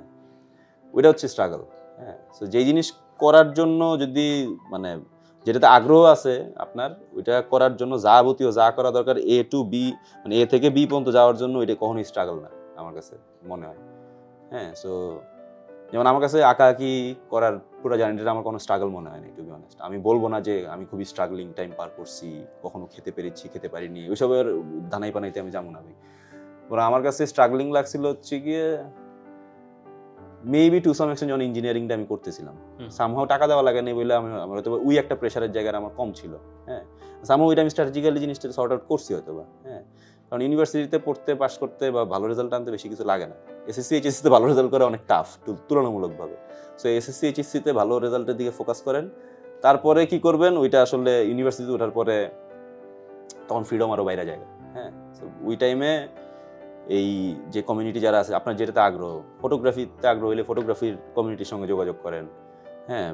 S1: ওইটা হচ্ছে স্ট্রাগল। হ্যাঁ সো যেই জিনিস করার জন্য যদি মানে যেটাতে আগ্রহ আছে আপনার, ওইটা করার জন্য যাবতীয় যা করা দরকার এ টু বি, মানে এ থেকে বি পর্যন্ত যাওয়ার জন্য এটা কখনোই স্ট্রাগল না আমার কাছে মনে হয়। হ্যাঁ সো যেমন আমার কাছে আঁকাআঁকি করার পুরো জার্নিটা আমার কোনো স্ট্রাগল মনে হয়নি, টু বি অনেস্ট। আমি বলবো না যে আমি খুবই স্ট্রাগলিং টাইম পার করছি, কখনো খেতে পেরেছি খেতে পারিনি, ওইসবের ধানাই পানাইতে আমি যাবো না ভাই। ওরা আমার কাছে স্ট্রাগলিং লাগছিল হচ্ছে গিয়ে মেবি টু সাম এক্সটেন্ট যখন ইঞ্জিনিয়ারিংটা আমি করতেছিলাম, সামহাও টাকা দেওয়া লাগেনি বলে আমার হয়তো ওই একটা প্রেশারের জায়গায় আমার কম ছিল। হ্যাঁ সামহাও ওইটা আমি স্ট্র্যাটেজিক্যালি জিনিসটা সর্ট আউট করছি হয়তো বা। হ্যাঁ কারণ ইউনিভার্সিটিতে পড়তে পাস করতে বা ভালো রেজাল্ট আনতে বেশি কিছু লাগে না। এসএসসি এইচএসসিতে ভালো রেজাল্ট করা অনেক টাফ তুলনামূলকভাবে। সো এসএসসি এইচএসসিতে ভালো রেজাল্টের দিকে ফোকাস করেন, তারপরে কি করবেন ওইটা আসলে ইউনিভার্সিটিতে ওঠার পরে তখন ফ্রিডম আরও বাইরে যায়। হ্যাঁ সো ওই টাইমে এই যে কমিউনিটি যারা আছে, আপনার যেটাতে আগ্রহ, ফটোগ্রাফিতে আগ্রহ হলে ফটোগ্রাফির কমিউনিটির সঙ্গে যোগাযোগ করেন। হ্যাঁ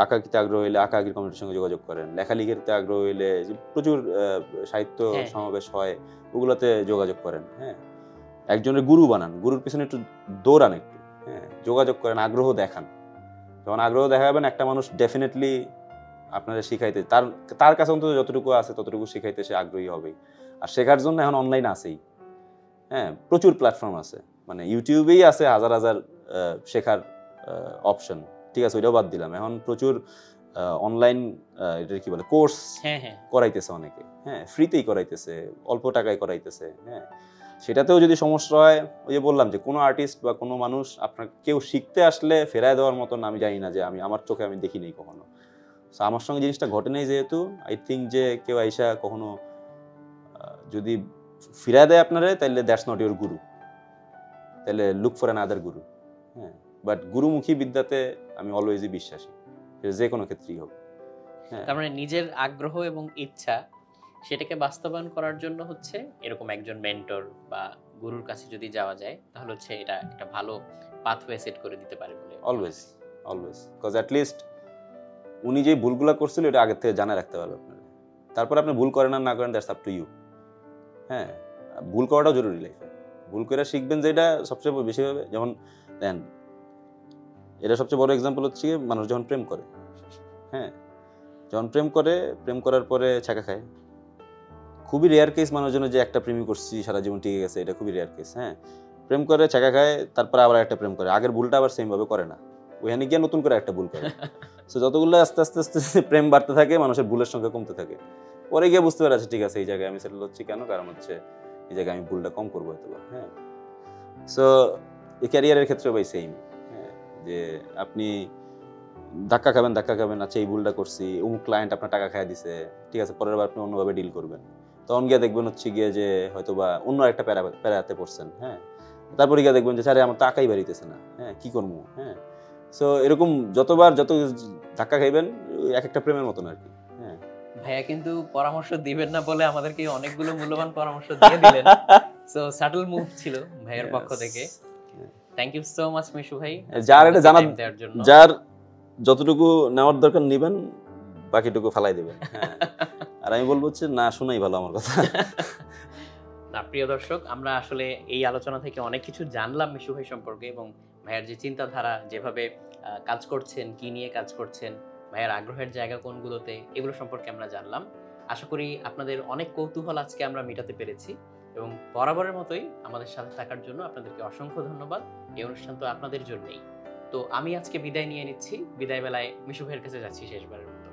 S1: আঁকাআঁকিতে আগ্রহ হলে আঁকাআঁকির কমিউনিটির সঙ্গে যোগাযোগ করেন। লেখালেখিতে আগ্রহ হলে প্রচুর সাহিত্য সমাবেশ হয়, ওগুলোতে যোগাযোগ করেন। হ্যাঁ একজনের গুরু বানান, গুরুর পিছনে একটু দৌড়ান, একটু হ্যাঁ যোগাযোগ করেন, আগ্রহ দেখান। যখন আগ্রহ দেখাবেন একটা মানুষ ডেফিনেটলি আপনারা শিখাইতে, তার কাছে অন্তত যতটুকু আছে ততটুকু শিখাইতে সে আগ্রহী হবেই। আর শেখার জন্য এখন অনলাইন আছেই, হ্যাঁ প্রচুর প্ল্যাটফর্ম আছে, মানে ইউটিউবেই আছে হাজার হাজার শেখার অপশন। ঠিক আছে, ওইটাও বাদ দিলাম। এখন প্রচুর অনলাইন এটা কি বলে কোর্স
S2: হ্যাঁ হ্যাঁ
S1: করাইতেছে অনেকে, হ্যাঁ, ফ্রিতেই করাইতেছে, অল্প টাকায় করাইতেছে, হ্যাঁ। সেটাতেও যদি সমস্যা হয়, ওই যে বললাম যে কোনো আর্টিস্ট বা কোনো মানুষ আপনার কেউ শিখতে আসলে ফেরায় দেওয়ার মতন আমি জানি না, যে আমি আমার চোখে আমি দেখি নেই কখনো। সো আমার সঙ্গে জিনিসটা ঘটে নেই যেহেতু, আই থিঙ্ক যে কেউ আইসা কখনো যদি ফিরায় দেয় আপনারে, তাহলে দ্যাটস নট ইউর গুরু, তাহলে লুক ফর অ্যান আদার গুরু, হ্যাঁ। বাট গুরুমুখী বিদ্যাতে আমি অলওয়েজই বিশ্বাসী, যে কোনো ক্ষেত্রেই হোক, হ্যাঁ।
S2: তার মানে নিজের আগ্রহ এবং ইচ্ছা সেটাকে বাস্তবায়ন করার জন্য হচ্ছে এরকম একজন মেন্টর বা গুরুর কাছে যদি যাওয়া যায়, তাহলে হচ্ছে এটা একটা ভালো পাথওয়ে সেট করে দিতে পারে বলে
S1: always always, because at least উনি যে ভুলগুলো করছিল এটা আগের থেকে জানা রাখতে পারবে আপনার। তারপর আপনি ভুল করেন আর না করেন, দ্যাটস আপ টু ইউ, হ্যাঁ। ভুল করাটাও জরুরি লাইফে, ভুল করে শিখবেন, যে এটা সবচেয়ে বেশি হবে। যেমন দেন, এটা সবচেয়ে বড় এক্সাম্পল হচ্ছে মানুষ যখন প্রেম করে, হ্যাঁ, যখন প্রেম করার পরে ছাকা খায়, খুবই রেয়ার কেস মানুষজনের যে একটা প্রেমই করছি সারা জীবন টিকে গেছে, এটা খুবই রেয়ার কেস, হ্যাঁ। প্রেম করে ছাকা খায়, তারপরে আবার একটা প্রেম করে, আগের ভুলটা আবার সেম ভাবে করে না, ওইখানে গিয়ে নতুন করে একটা ভুল করে। সো যতগুলো আস্তে আস্তে আস্তে প্রেম বাড়তে থাকে, মানুষের ভুলের সংখ্যা কমতে থাকে, পরে গিয়ে বুঝতে পারে ঠিক আছে এই জায়গায় আমি সেটেল হচ্ছি কেন, কারণ হচ্ছে এই জায়গায় আমি ভুলটা কম করবো হয়তো, হ্যাঁ। সো এই ক্যারিয়ারের ক্ষেত্রে ভাই সেম, হ্যাঁ, যে আপনি ধাক্কা খাবেন, আচ্ছা এই ভুলটা করছি, অমুক ক্লায়েন্ট আপনার টাকা খাইয়া দিছে, ঠিক আছে, পরের বার আপনি অন্যভাবে ডিল করবেন, তখন গিয়ে দেখবেন হচ্ছে গিয়ে যে হয়তো বা অন্য একটা প্যারাতে পড়ছেন, হ্যাঁ। তারপরে গিয়ে দেখবেন যে আরে আমার টাকাই বাড়িতেছে না, হ্যাঁ, কি করবো, হ্যাঁ। সো এরকম যত ধাক্কা খাইবেন, এক একটা প্রেমের মতন আর কি, হ্যাঁ।
S2: ভাইয়া কিন্তু পরামর্শ দিবেন না বলে আমাদেরকে অনেকগুলো মূল্যবান পরামর্শ দিয়ে দিলেন। সো সাটল মুভ ছিল ভাইয়ের পক্ষ থেকে। Thank you so much Mishu ভাই,
S1: যার এটা জানা,
S2: দেওয়ার জন্য।
S1: যার যতটুকু নেওয়ার দরকার নিবেন, বাকিটুকু ফালাই দেবেন, হ্যাঁ। আর আমি বলবো হচ্ছে না শোনাই ভালো আমার কথা।
S2: না প্রিয় দর্শক, আমরা আসলে এই আলোচনা থেকে অনেক কিছু জানলাম মিশু ভাই সম্পর্কে, এবং ভাইয়ের যে চিন্তাধারা, যেভাবে কাজ করছেন, কি নিয়ে কাজ করছেন, ভাইয়ের আগ্রহের জায়গা কোনগুলোতে, এগুলো সম্পর্কে আমরা জানলাম। আশা করি আপনাদের অনেক কৌতূহল আজকে আমরা মেটাতে পেরেছি, এবং বরাবরের মতোই আমাদের সাথে থাকার জন্য আপনাদেরকে অসংখ্য ধন্যবাদ। এই অনুষ্ঠান তো আপনাদের জন্যই। তো আমি আজকে বিদায় নিয়ে নিচ্ছি, বিদায় বেলায় মিশু ভাইয়ের কাছে যাচ্ছি শেষবারের মতো।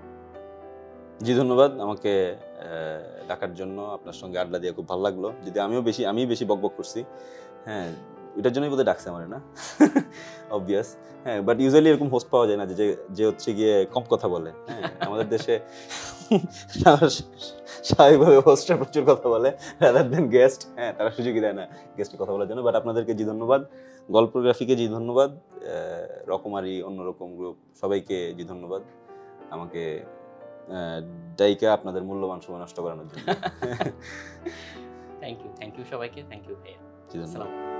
S1: জি ধন্যবাদ আমাকে ডাকার জন্য, আপনার সঙ্গে আড্ডা দিয়ে খুব ভালো লাগলো। যদি আমি বেশি বকবক করছি, হ্যাঁ, এটার জন্যই বোধহয় ডাকছে আমার না, অবভিয়াস, হ্যাঁ। বাট ইউজুয়ালি এরকম হোস্ট পাওয়া যায় না যে হচ্ছে গিয়ে কম কথা বলে, হ্যাঁ। আমাদের দেশে স্বাভাবিকভাবে হোস্টরা প্রচুর কথা বলে রাদার দেন গেস্ট, হ্যাঁ, তারা সুযোগই দেয় না গেস্টে কথা বলার জন্য। বাট আপনাদেরকে জি ধন্যবাদ, গল্পগ্রাফিকে জি ধন্যবাদ, রকমারি অন্যরকম গ্রুপ সবাইকে জি ধন্যবাদ আমাকে ডাইকা আপনাদের মূল্যবান সময় নষ্ট করানোর জন্য।
S2: থ্যাংক ইউ সবাইকে, থ্যাংক ইউ ভাইয়া।
S1: জি ধন্যবাদ।
S2: আসসালামু আলাইকুম।